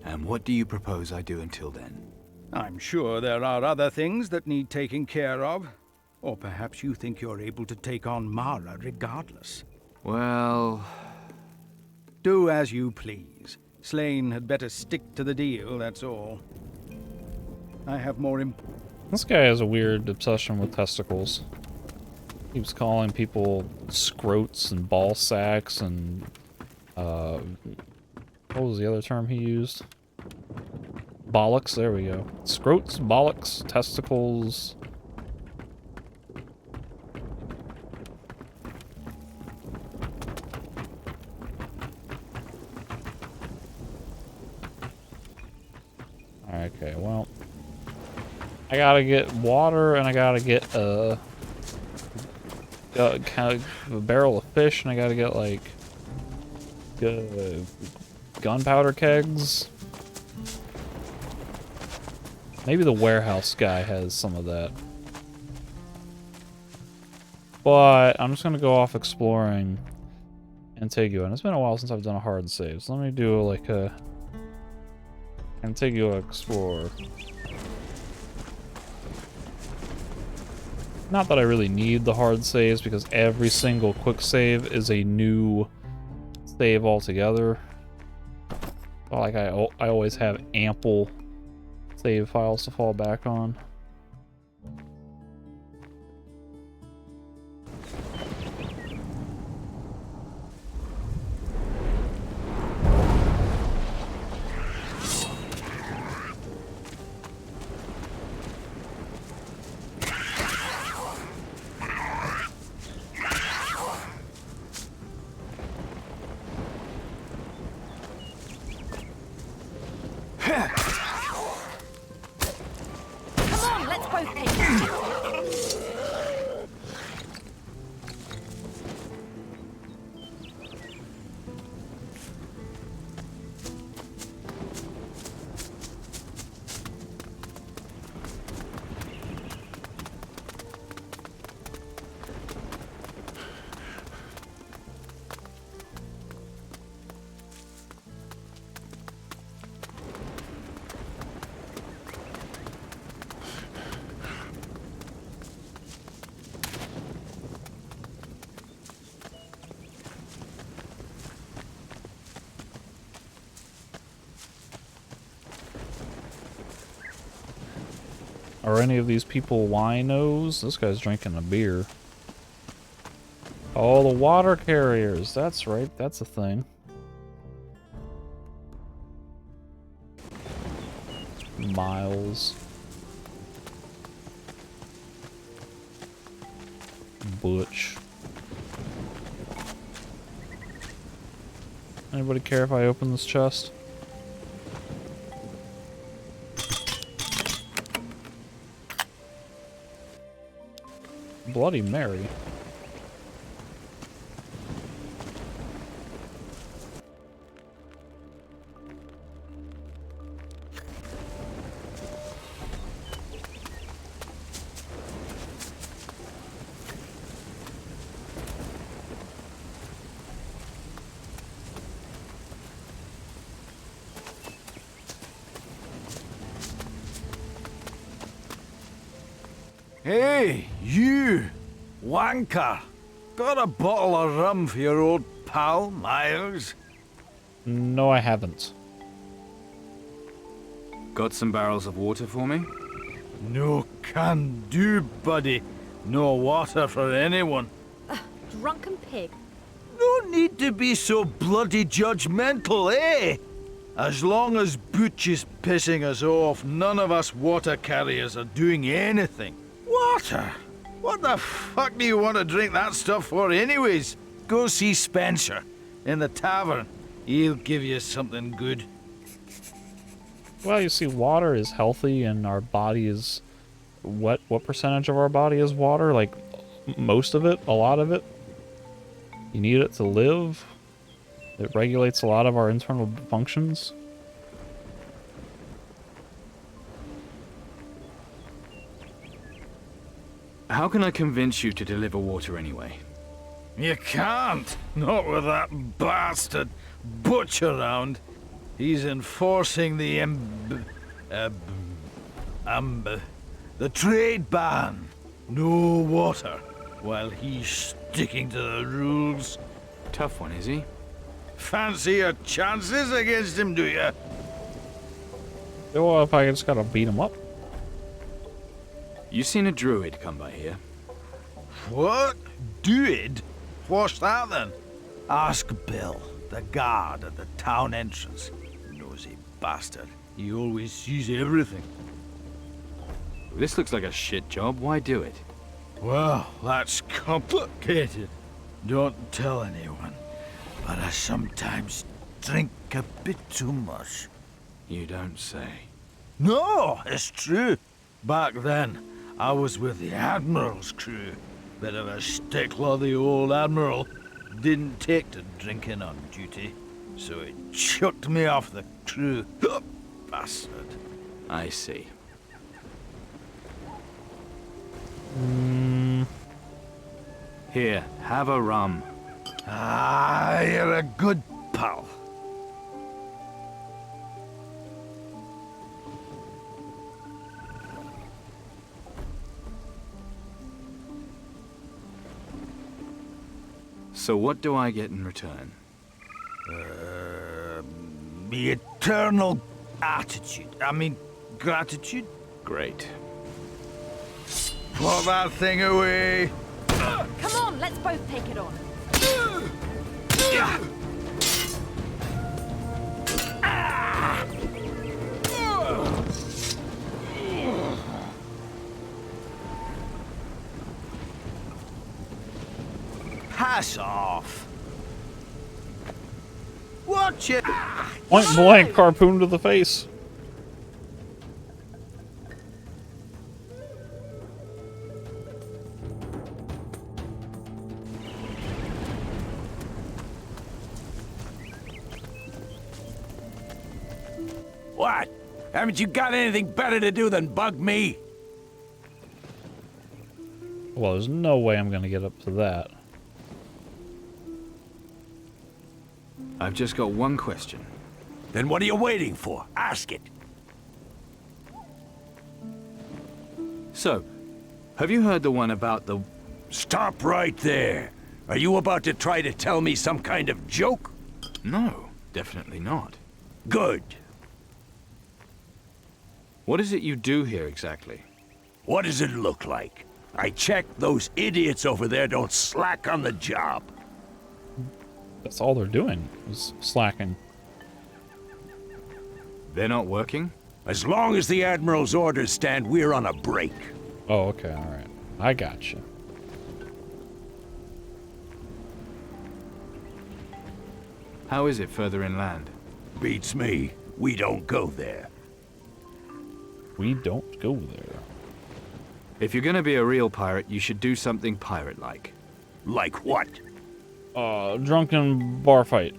And what do you propose I do until then? I'm sure there are other things that need taking care of. Or perhaps you think you're able to take on Mara regardless. Well... do as you please. Slain had better stick to the deal, that's all. I have more This guy has a weird obsession with testicles. Keeps calling people scroats and ball sacks and what was the other term he used? Bollocks, there we go. Scroats, bollocks, testicles. Okay, well, I gotta get water and I gotta get kind of a barrel of fish, and I gotta get like gunpowder kegs. Maybe the warehouse guy has some of that. But I'm just gonna go off exploring Antigua, and it's been a while since I've done a hard save, so let me do like a Antigua Explorer. Not that I really need the hard saves, because every single quick save is a new save altogether. Like I always have ample save files to fall back on. Are any of these people winos? This guy's drinking a beer. Oh, the water carriers. That's right. That's a thing. Miles. Butch. Anybody care if I open this chest? Bloody Mary. Hey, you! Wanker! Got a bottle of rum for your old pal, Miles? No, I haven't. Got some barrels of water for me? No can do, buddy. No water for anyone. Drunken pig. No need to be so bloody judgmental, eh? As long as Butch is pissing us off, none of us water carriers are doing anything. Water? What the fuck do you want to drink that stuff for anyways? Go see Spencer in the tavern. He'll give you something good. Well, you see, water is healthy and our body is... What percentage of our body is water? Like, most of it? A lot of it? You need it to live. It regulates a lot of our internal functions. How can I convince you to deliver water anyway? You can't. Not with that bastard Butch around. He's enforcing the the trade ban. No water, while he's sticking to the rules. Tough one, is he? Fancy your chances against him, do you? Well, if I just gotta beat him up. You seen a druid come by here? What? Druid? What's that then? Ask Bill, the guard at the town entrance. Nosy bastard. He always sees everything. This looks like a shit job. Why do it? Well, that's complicated. Don't tell anyone. But I sometimes drink a bit too much. You don't say. No, it's true. Back then, I was with the Admiral's crew. Bit of a stickler, the old Admiral. Didn't take to drinking on duty, so he chucked me off the crew. Bastard. I see. Here, have a rum. Ah, you're a good pal. So what do I get in return? The eternal gratitude. Great. Put that thing away. Come on, let's both take it on. Pass off. Watch it. Point blank, harpoon to the face. What? Haven't you got anything better to do than bug me? Well, there's no way I'm gonna get up to that. I've just got one question. Then what are you waiting for? Ask it. So, have you heard the one about the... Stop right there. Are you about to try to tell me some kind of joke? No, definitely not. Good. What is it you do here exactly? What does it look like? I checked, those idiots over there don't slack on the job. That's all they're doing, is slacking. They're not working? As long as the Admiral's orders stand, we're on a break. Oh, okay, alright. I got you. How is it further inland? Beats me. We don't go there. We don't go there. If you're gonna be a real pirate, you should do something pirate-like. Like what? Drunken bar fight.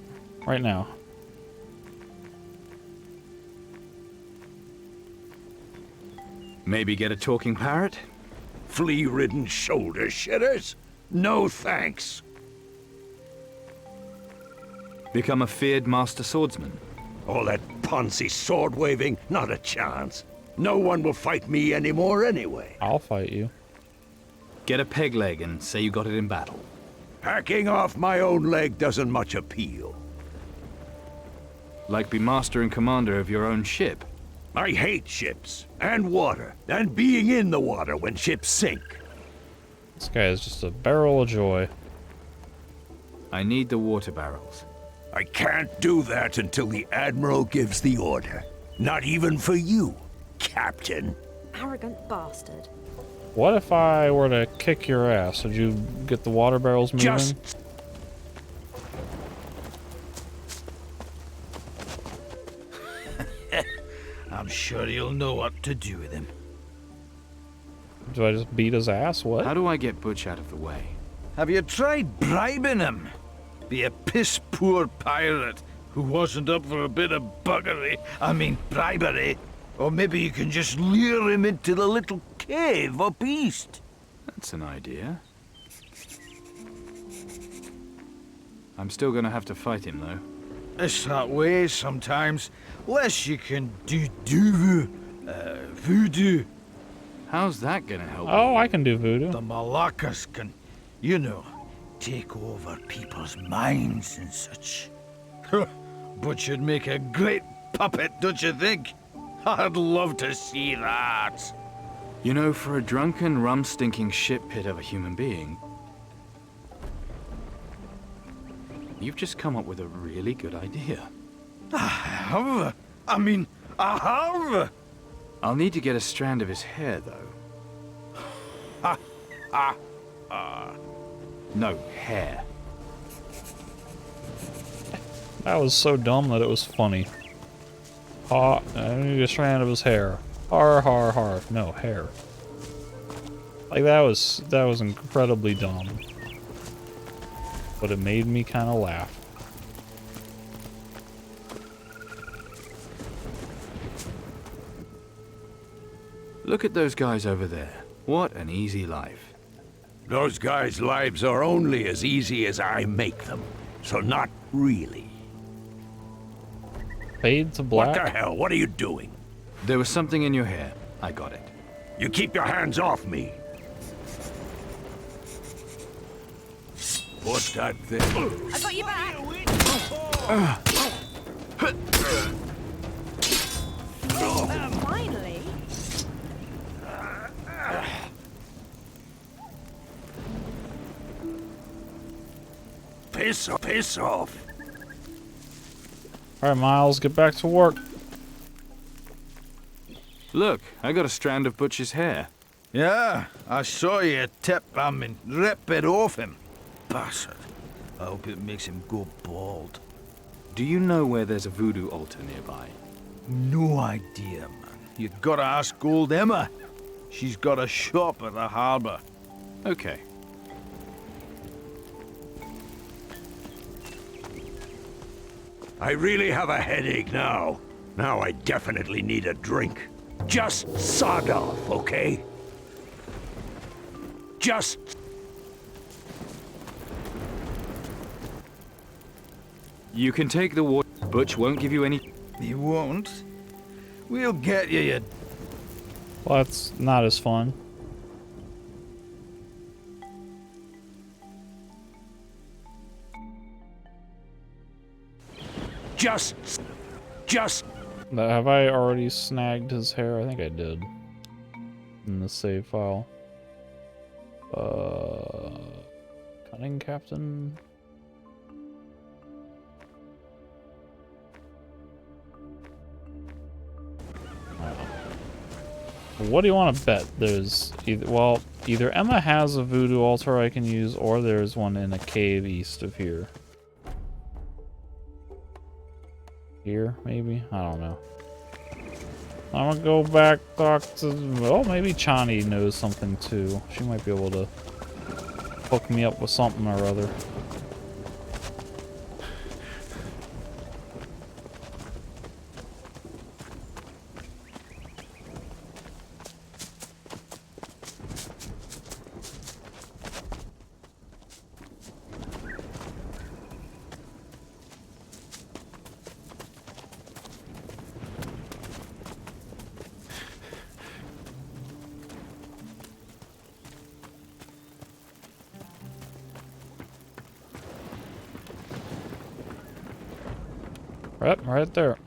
Right now. Maybe get a talking parrot? Flea-ridden shoulder shitters? No thanks. Become a feared master swordsman? All that poncy sword-waving? Not a chance. No one will fight me anymore anyway. I'll fight you. Get a peg leg and say you got it in battle. Hacking off my own leg doesn't much appeal. Like be master and commander of your own ship? I hate ships, and water, and being in the water when ships sink. This guy is just a barrel of joy. I need the water barrels. I can't do that until the Admiral gives the order. Not even for you, Captain. Arrogant bastard. What if I were to kick your ass? Would you get the water barrels moving? I'm sure you'll know what to do with him. Do I just beat his ass? What? How do I get Butch out of the way? Have you tried bribing him? Be a piss-poor pirate who wasn't up for a bit of buggery, I mean bribery. Or maybe you can just lure him into the little cave up east. That's an idea. I'm still gonna have to fight him, though. It's that way sometimes. Less you can do voodoo. How's that gonna help? Oh, I can do voodoo. The Malakas can, you know, take over people's minds and such. But you'd make a great puppet, don't you think? I'd love to see that. You know, for a drunken, rum-stinking shit pit of a human being, you've just come up with a really good idea. I have. I have. I'll need to get a strand of his hair, though. No, hair. That was so dumb that it was funny. I need a strand of his hair. Har har har. No, hair. Like that was incredibly dumb. But it made me kind of laugh. Look at those guys over there. What an easy life. Those guys' lives are only as easy as I make them. So not really. Fade to black? What the hell? What are you doing? There was something in your hair. I got it. You keep your hands off me. What's that thing? I got you back. Finally. Piss off. Alright, Miles, get back to work. Look, I got a strand of Butch's hair. Yeah, I saw you rip it off him. Bastard. I hope it makes him go bald. Do you know where there's a voodoo altar nearby? No idea, man. You gotta ask old Emma. She's got a shop at the harbor. Okay. I really have a headache now. Now I definitely need a drink. Just sod off, okay? Just... You can take the water. Butch won't give you any... He won't? We'll get you, Well, that's not as fun. Just... Have I already snagged his hair? I think I did. in the save file. Cunning Captain. What do you want to bet? There's either Emma has a voodoo altar I can use, or there's one in a cave east of here. Here, maybe? I don't know. I'm gonna go back, talk to... Well, maybe Chani knows something too. She might be able to hook me up with something or other. Right there.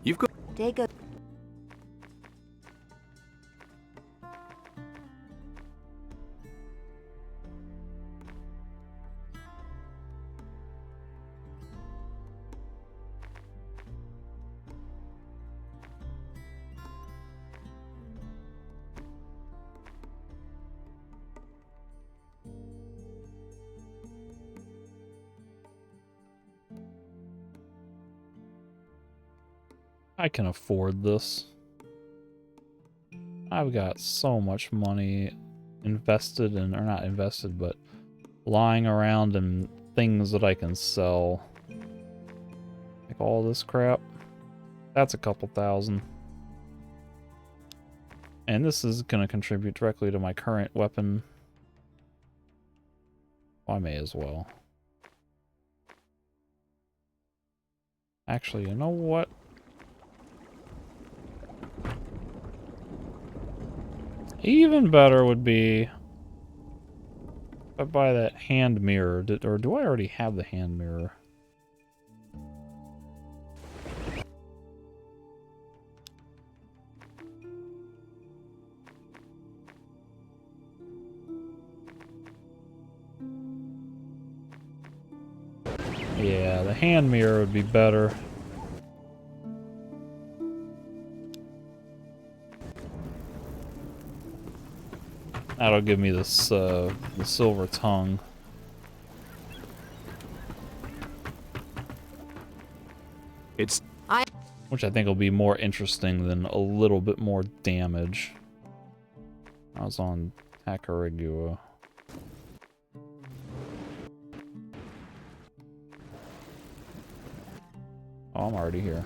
You've got... Diego. I can afford this. I've got so much money invested in, or not invested, but lying around in things that I can sell. Like all this crap. That's a couple thousand. And this is going to contribute directly to my current weapon. I may as well. Actually, you know what? Even better would be if I buy that hand mirror. Or do I already have the hand mirror? Yeah, the hand mirror would be better. That'll give me this, the silver tongue. Which I think will be more interesting than a little bit more damage. I was on Tacarigua. Oh, I'm already here.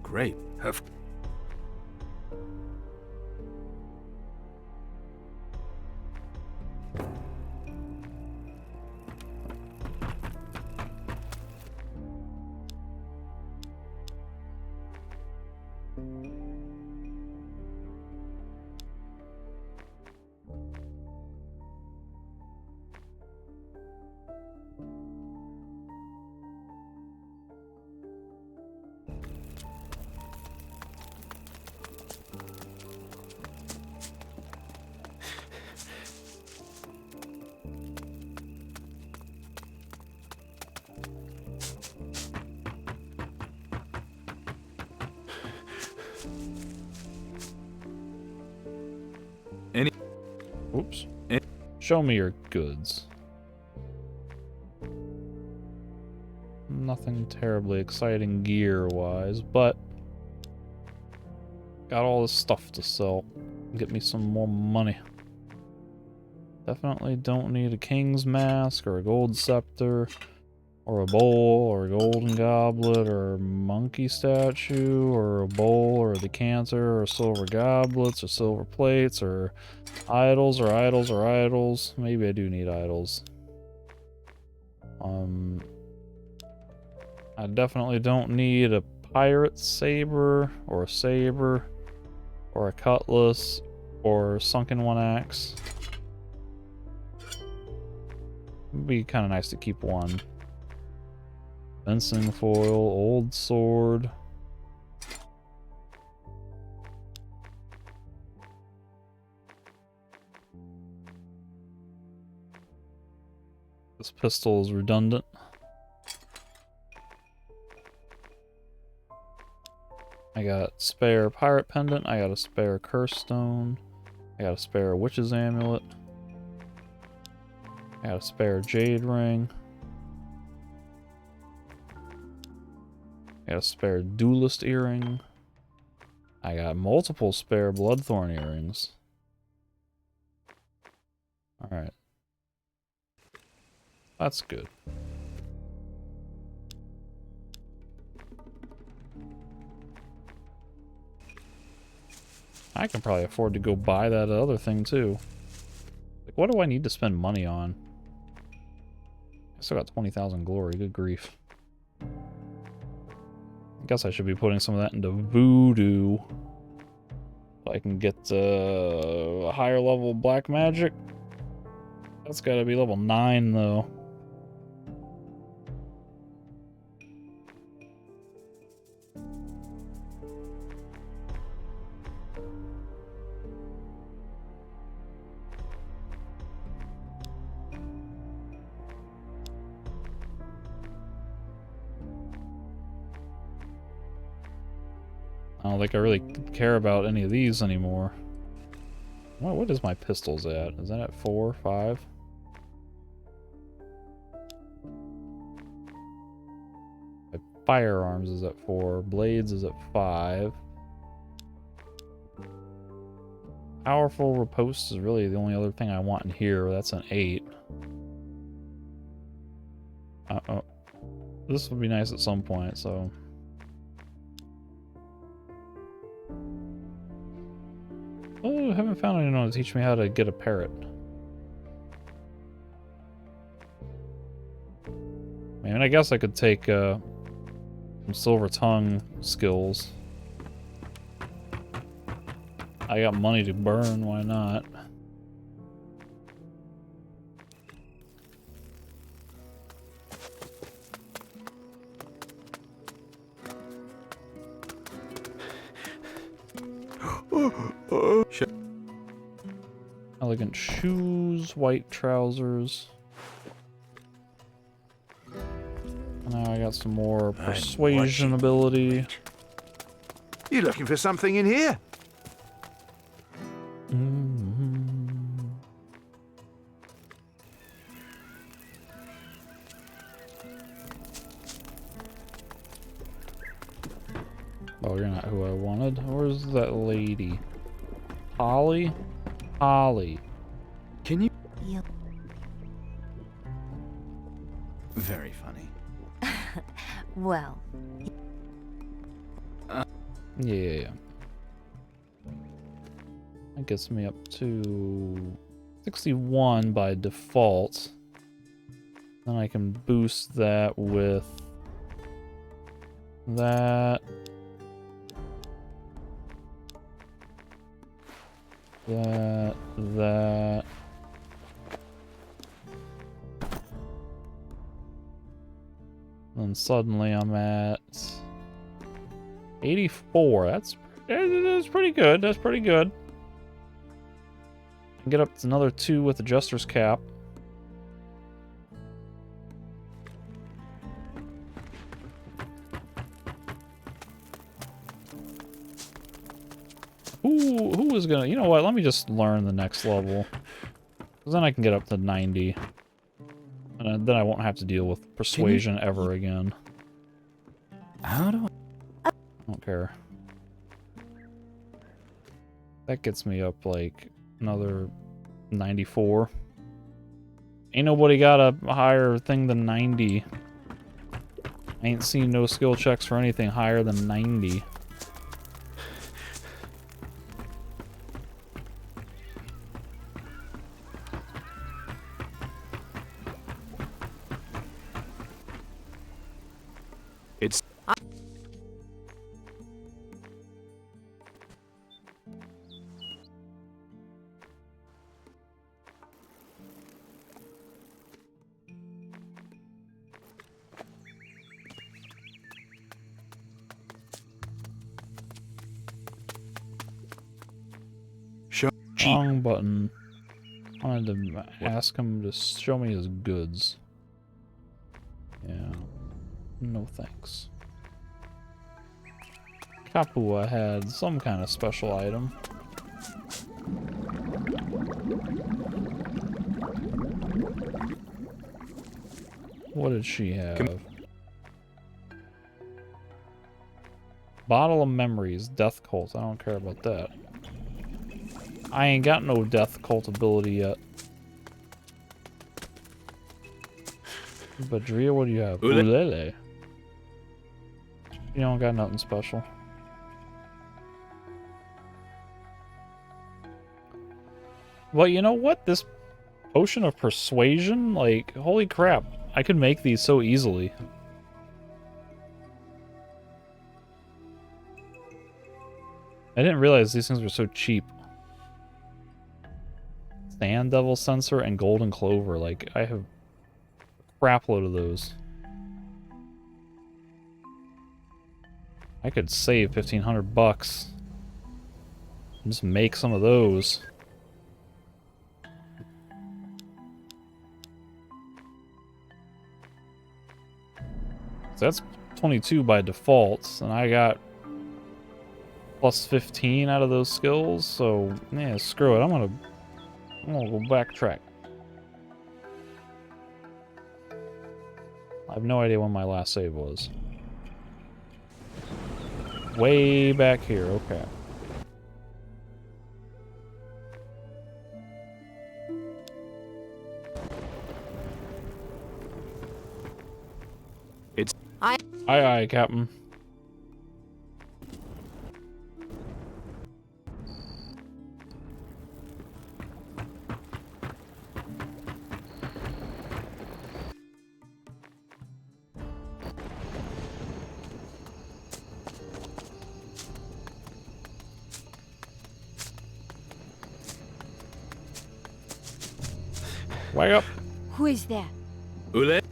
Great. Oops. Show me your goods. Nothing terribly exciting gear-wise, but got all this stuff to sell. Get me some more money. Definitely don't need a king's mask or a gold scepter or a bowl or a golden goblet or a monkey statue or a bowl or a decanter or silver goblets or silver plates or idols or idols or idols. Maybe I do need idols. I definitely don't need a pirate saber or a saber. or a cutlass, or sunken one axe. It'd be kind of nice to keep one. Fencing foil, old sword. This pistol is redundant. I got spare pirate pendant, I got a spare curse stone, I got a spare witch's amulet, I got a spare jade ring, I got a spare duelist earring, I got multiple spare bloodthorn earrings. Alright. That's good. I can probably afford to go buy that other thing too. Like, what do I need to spend money on? I still got 20,000 glory, good grief. I guess I should be putting some of that into voodoo. So I can get a higher level black magic. That's gotta be level 9 though. I don't think I really care about any of these anymore. What is my pistols at? Is that at 4, 5? My firearms is at 4. Blades is at 5. Powerful riposte is really the only other thing I want in here. That's an 8. Uh-oh. This would be nice at some point, so... Oh, I haven't found anyone to teach me how to get a parrot. I mean, I guess I could take some silver tongue skills. I got money to burn, why not? Elegant shoes, white trousers. Now I got some more persuasion ability. You looking for something in here? Oh, you're not who I wanted. Where's that lady? Holly? Holly. Can you? Yep. Very funny. Well. Yeah. That gets me up to 61 by default. Then I can boost that with that. That. Then suddenly I'm at 84. That's pretty good. That's pretty good. I can get up to another 2 with Adjuster's Cap. Who is gonna... You know what? Let me just learn the next level. Because then I can get up to 90. And then I won't have to deal with persuasion ever again. How do I don't care. That gets me up like another 94. Ain't nobody got a higher thing than 90. I ain't seen no skill checks for anything higher than 90. Wrong button. I wanted to ask him to show me his goods. Yeah. No thanks. Kapua had some kind of special item. What did she have? Bottle of Memories, Death Cult. I don't care about that. I ain't got no Death Cult ability yet. Badria, what do you have? Ulele. You don't got nothing special. Well, you know what? This potion of persuasion, like, holy crap. I could make these so easily. I didn't realize these things were so cheap. Sand Devil Sensor and Golden Clover. Like, I have a crap load of those. I could save 1,500 bucks. And just make some of those. So that's 22 by default, and I got plus 15 out of those skills, so yeah, screw it. I'm gonna go backtrack. I have no idea when my last save was. Way back here, okay. It's aye, Captain. Wake up. Who is there? Ulele.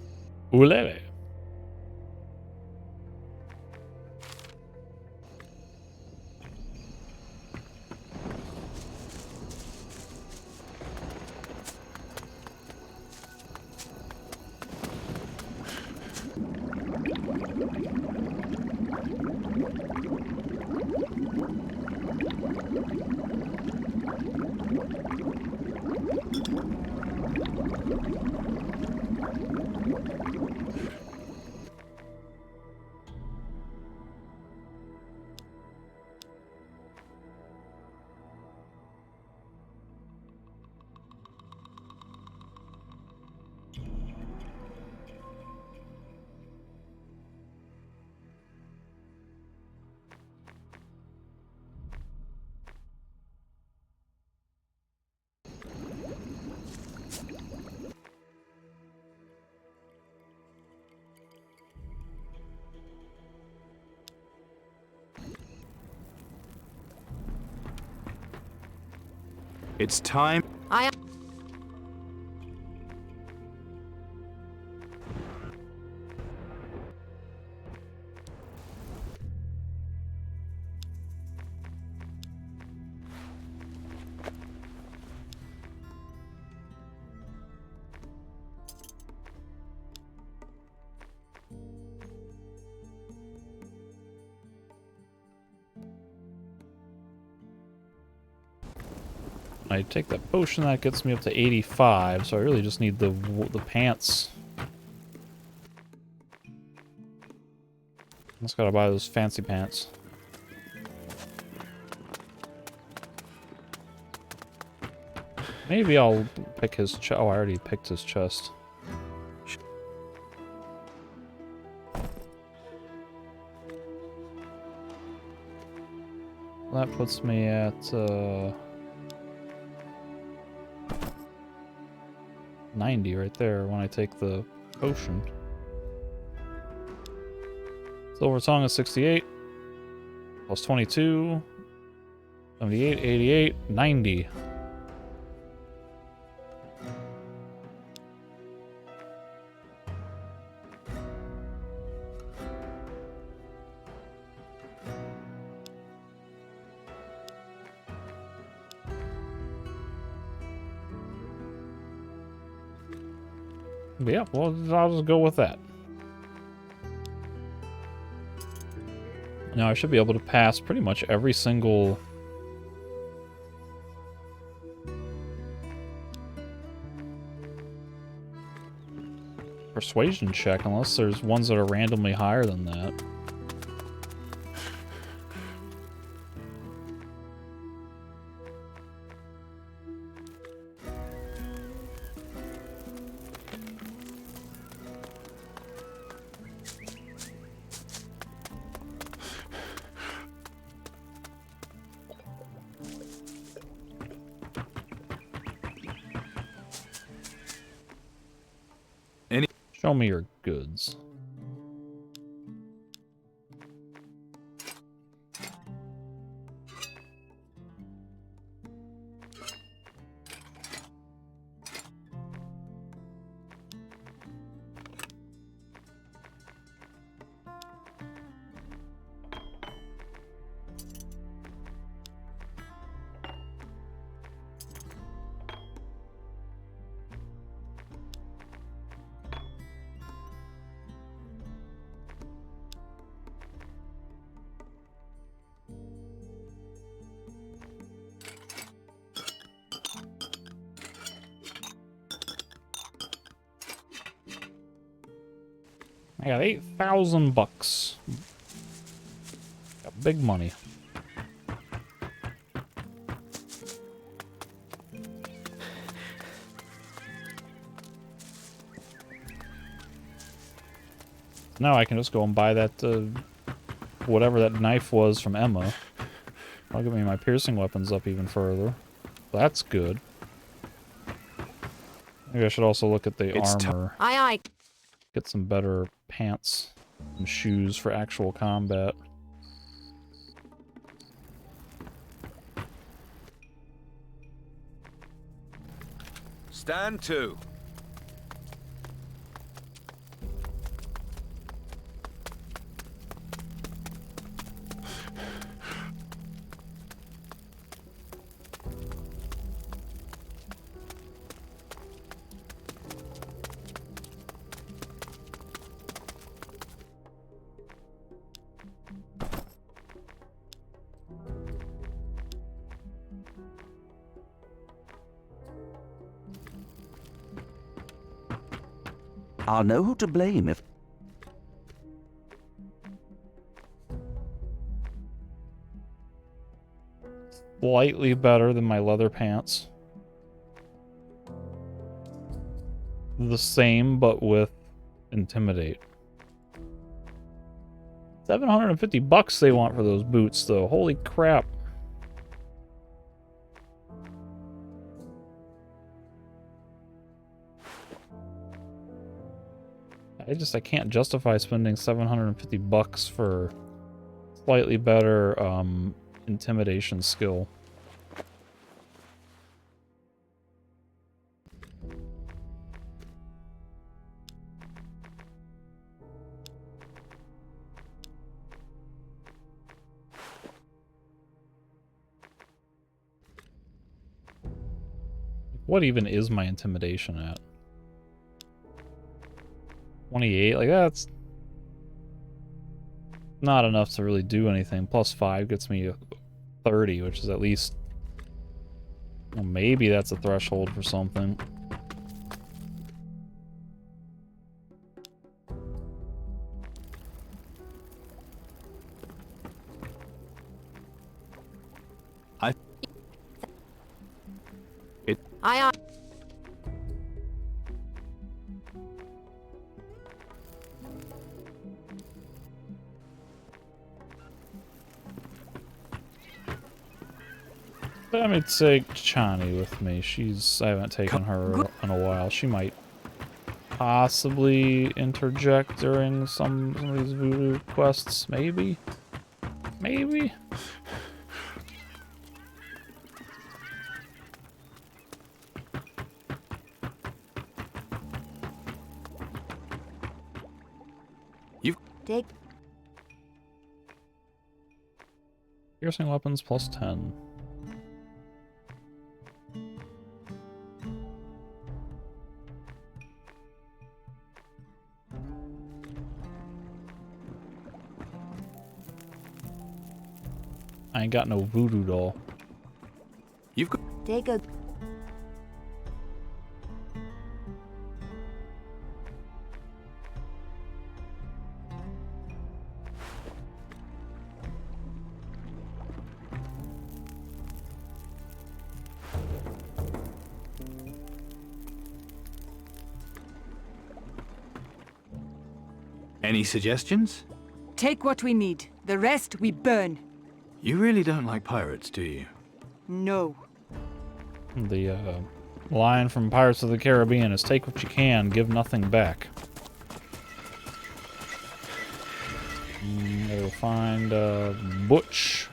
It's time. I take that potion, that gets me up to 85, so I really just need the pants. Just gotta buy those fancy pants. Maybe I'll pick his chest. Oh, I already picked his chest. That puts me at 90 right there when I take the potion. Silver Tongue is 68. Plus 22. 78, 88, 90. But yeah, well, I'll just go with that. Now I should be able to pass pretty much every single persuasion check, unless there's ones that are randomly higher than that. Show me your goods. I got 8,000 bucks. Got big money. Now I can just go and buy that, whatever that knife was from Emma. That'll get me my piercing weapons up even further. That's good. Maybe I should also look at the armor. Aye, aye. Get some better pants and shoes for actual combat. Stand to. I'll know who to blame if... Slightly better than my leather pants. The same, but with Intimidate. 750 bucks they want for those boots, though. Holy crap. I can't justify spending 750 bucks for slightly better intimidation skill. What even is my intimidation at? 28, like that's not enough to really do anything. Plus 5 gets me 30, which is at least, well, maybe that's a threshold for something. Aye, aye. Let me take Chani with me. I haven't taken her in a while. She might possibly interject during some of these voodoo quests. Maybe? Maybe? Dig. Piercing weapons plus 10. I ain't got no voodoo doll. You've got... Dig a... Any suggestions? Take what we need. The rest we burn. You really don't like pirates, do you? No. The line from Pirates of the Caribbean is take what you can, give nothing back. We'll find Butch.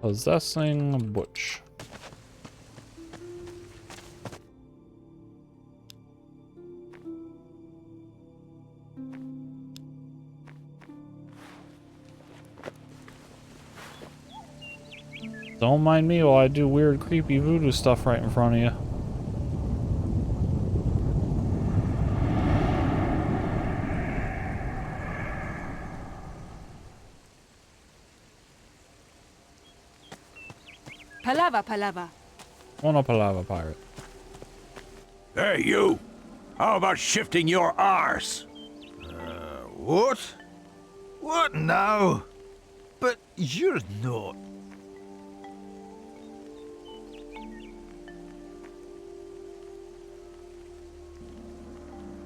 Possessing Butch. Don't mind me while I do weird, creepy voodoo stuff right in front of you. Palava. One up Palava pirate. Hey, you! How about shifting your arse? What? What now? But you're not.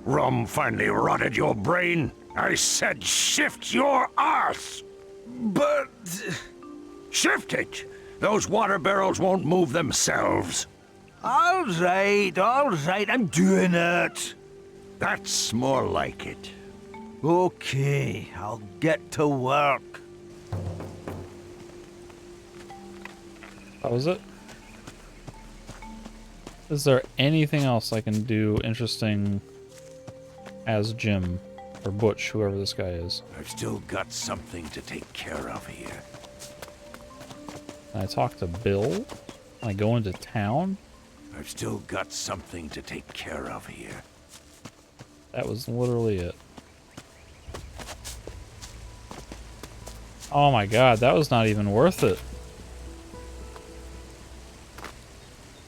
Rum finally rotted your brain. I said shift your arse! But... Shift it! Those water barrels won't move themselves. All right, I'm doing it. That's more like it. Okay, I'll get to work. That was it? Is there anything else I can do interesting as Jim or Butch, whoever this guy is? I've still got something to take care of here. Can I talk to Bill? Can I go into town? I've still got something to take care of here. That was literally it. Oh my god, that was not even worth it.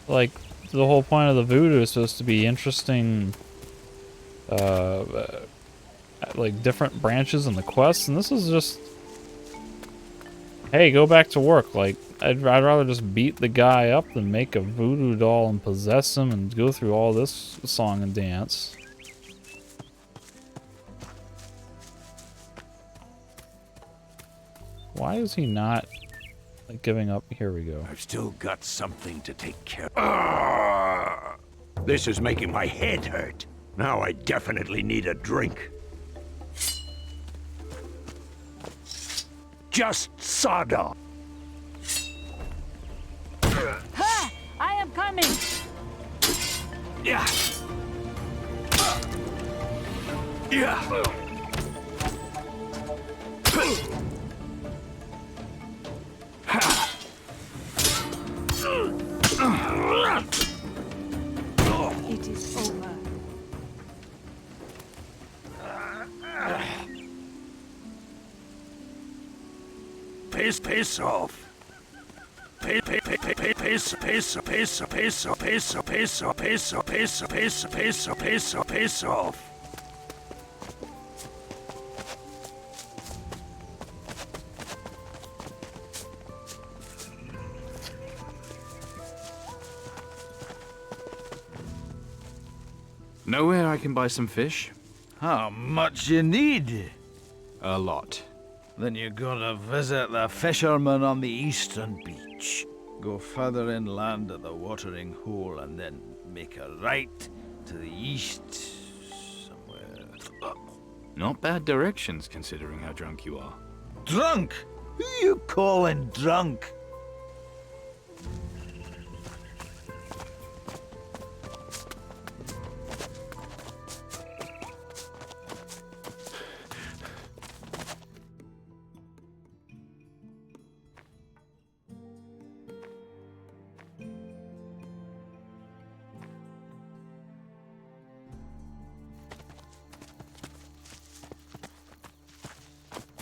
Like, the whole point of the voodoo is supposed to be interesting, like, different branches in the quest, and this is just... Hey, go back to work. Like, I'd rather just beat the guy up than make a voodoo doll and possess him and go through all this song and dance. Why is he not, like, giving up? Here we go. I've still got something to take care of. This is making my head hurt. Now I definitely need a drink. Just sawdust. Ha! I am coming! Yeah. Yeah. It is over. Piss off. Piss off. Nowhere I can buy some fish? How much you need? A lot. Then you gotta visit the fishermen on the eastern beach. Go further inland at the watering hole and then make a right to the east somewhere. Not bad directions, considering how drunk you are. Drunk? Who you calling drunk?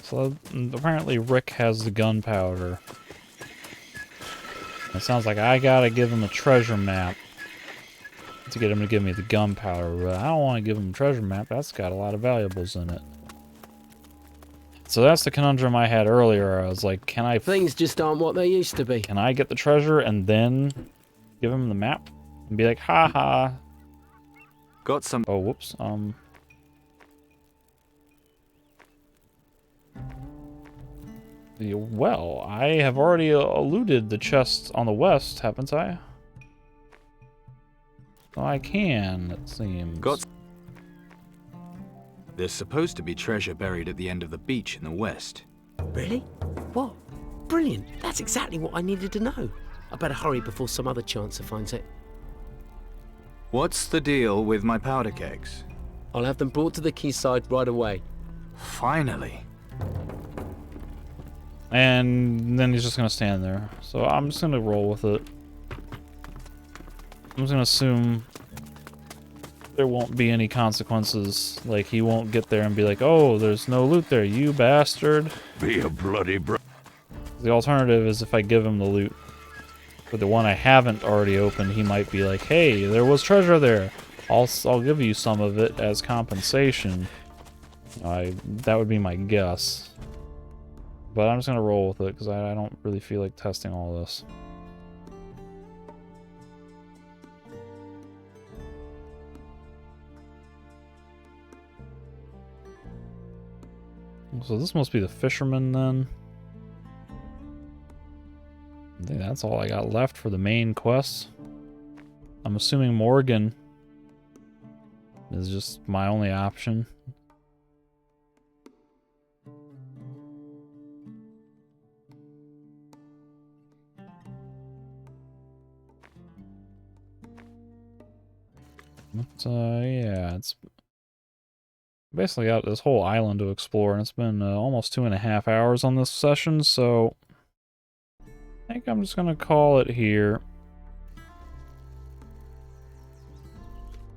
So apparently Rick has the gunpowder. It sounds like I gotta give him a treasure map to get him to give me the gunpowder, but I don't want to give him a treasure map. That's got a lot of valuables in it. So that's the conundrum I had earlier. I was like, can I... Things just aren't what they used to be. Can I get the treasure and then give him the map? And be like, haha. Got some... Oh, whoops. Well, I have already eluded the chest on the west, haven't I? So I can, it seems. There's supposed to be treasure buried at the end of the beach in the west. Really? What? Brilliant. That's exactly what I needed to know. I better hurry before some other chancer finds it. What's the deal with my powder kegs? I'll have them brought to the quayside right away. Finally. And then he's just gonna stand there. So I'm just gonna roll with it. I'm just gonna assume there won't be any consequences. Like, he won't get there and be like, oh, there's no loot there, you bastard. Be a bloody The alternative is if I give him the loot for the one I haven't already opened, he might be like, hey, there was treasure there. I'll give you some of it as compensation. That would be my guess. But I'm just gonna roll with it because I don't really feel like testing all this. So this must be the fisherman then. I think that's all I got left for the main quest. I'm assuming Morgan is just my only option. But, yeah, it's basically got this whole island to explore, and it's been almost 2.5 hours on this session, so I think I'm just gonna call it here.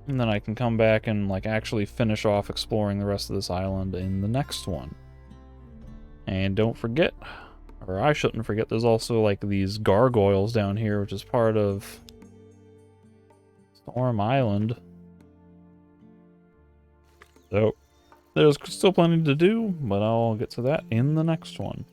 And then I can come back and like actually finish off exploring the rest of this island in the next one. And don't forget, or I shouldn't forget, there's also like these gargoyles down here, which is part of Storm Island. So there's still plenty to do, but I'll get to that in the next one.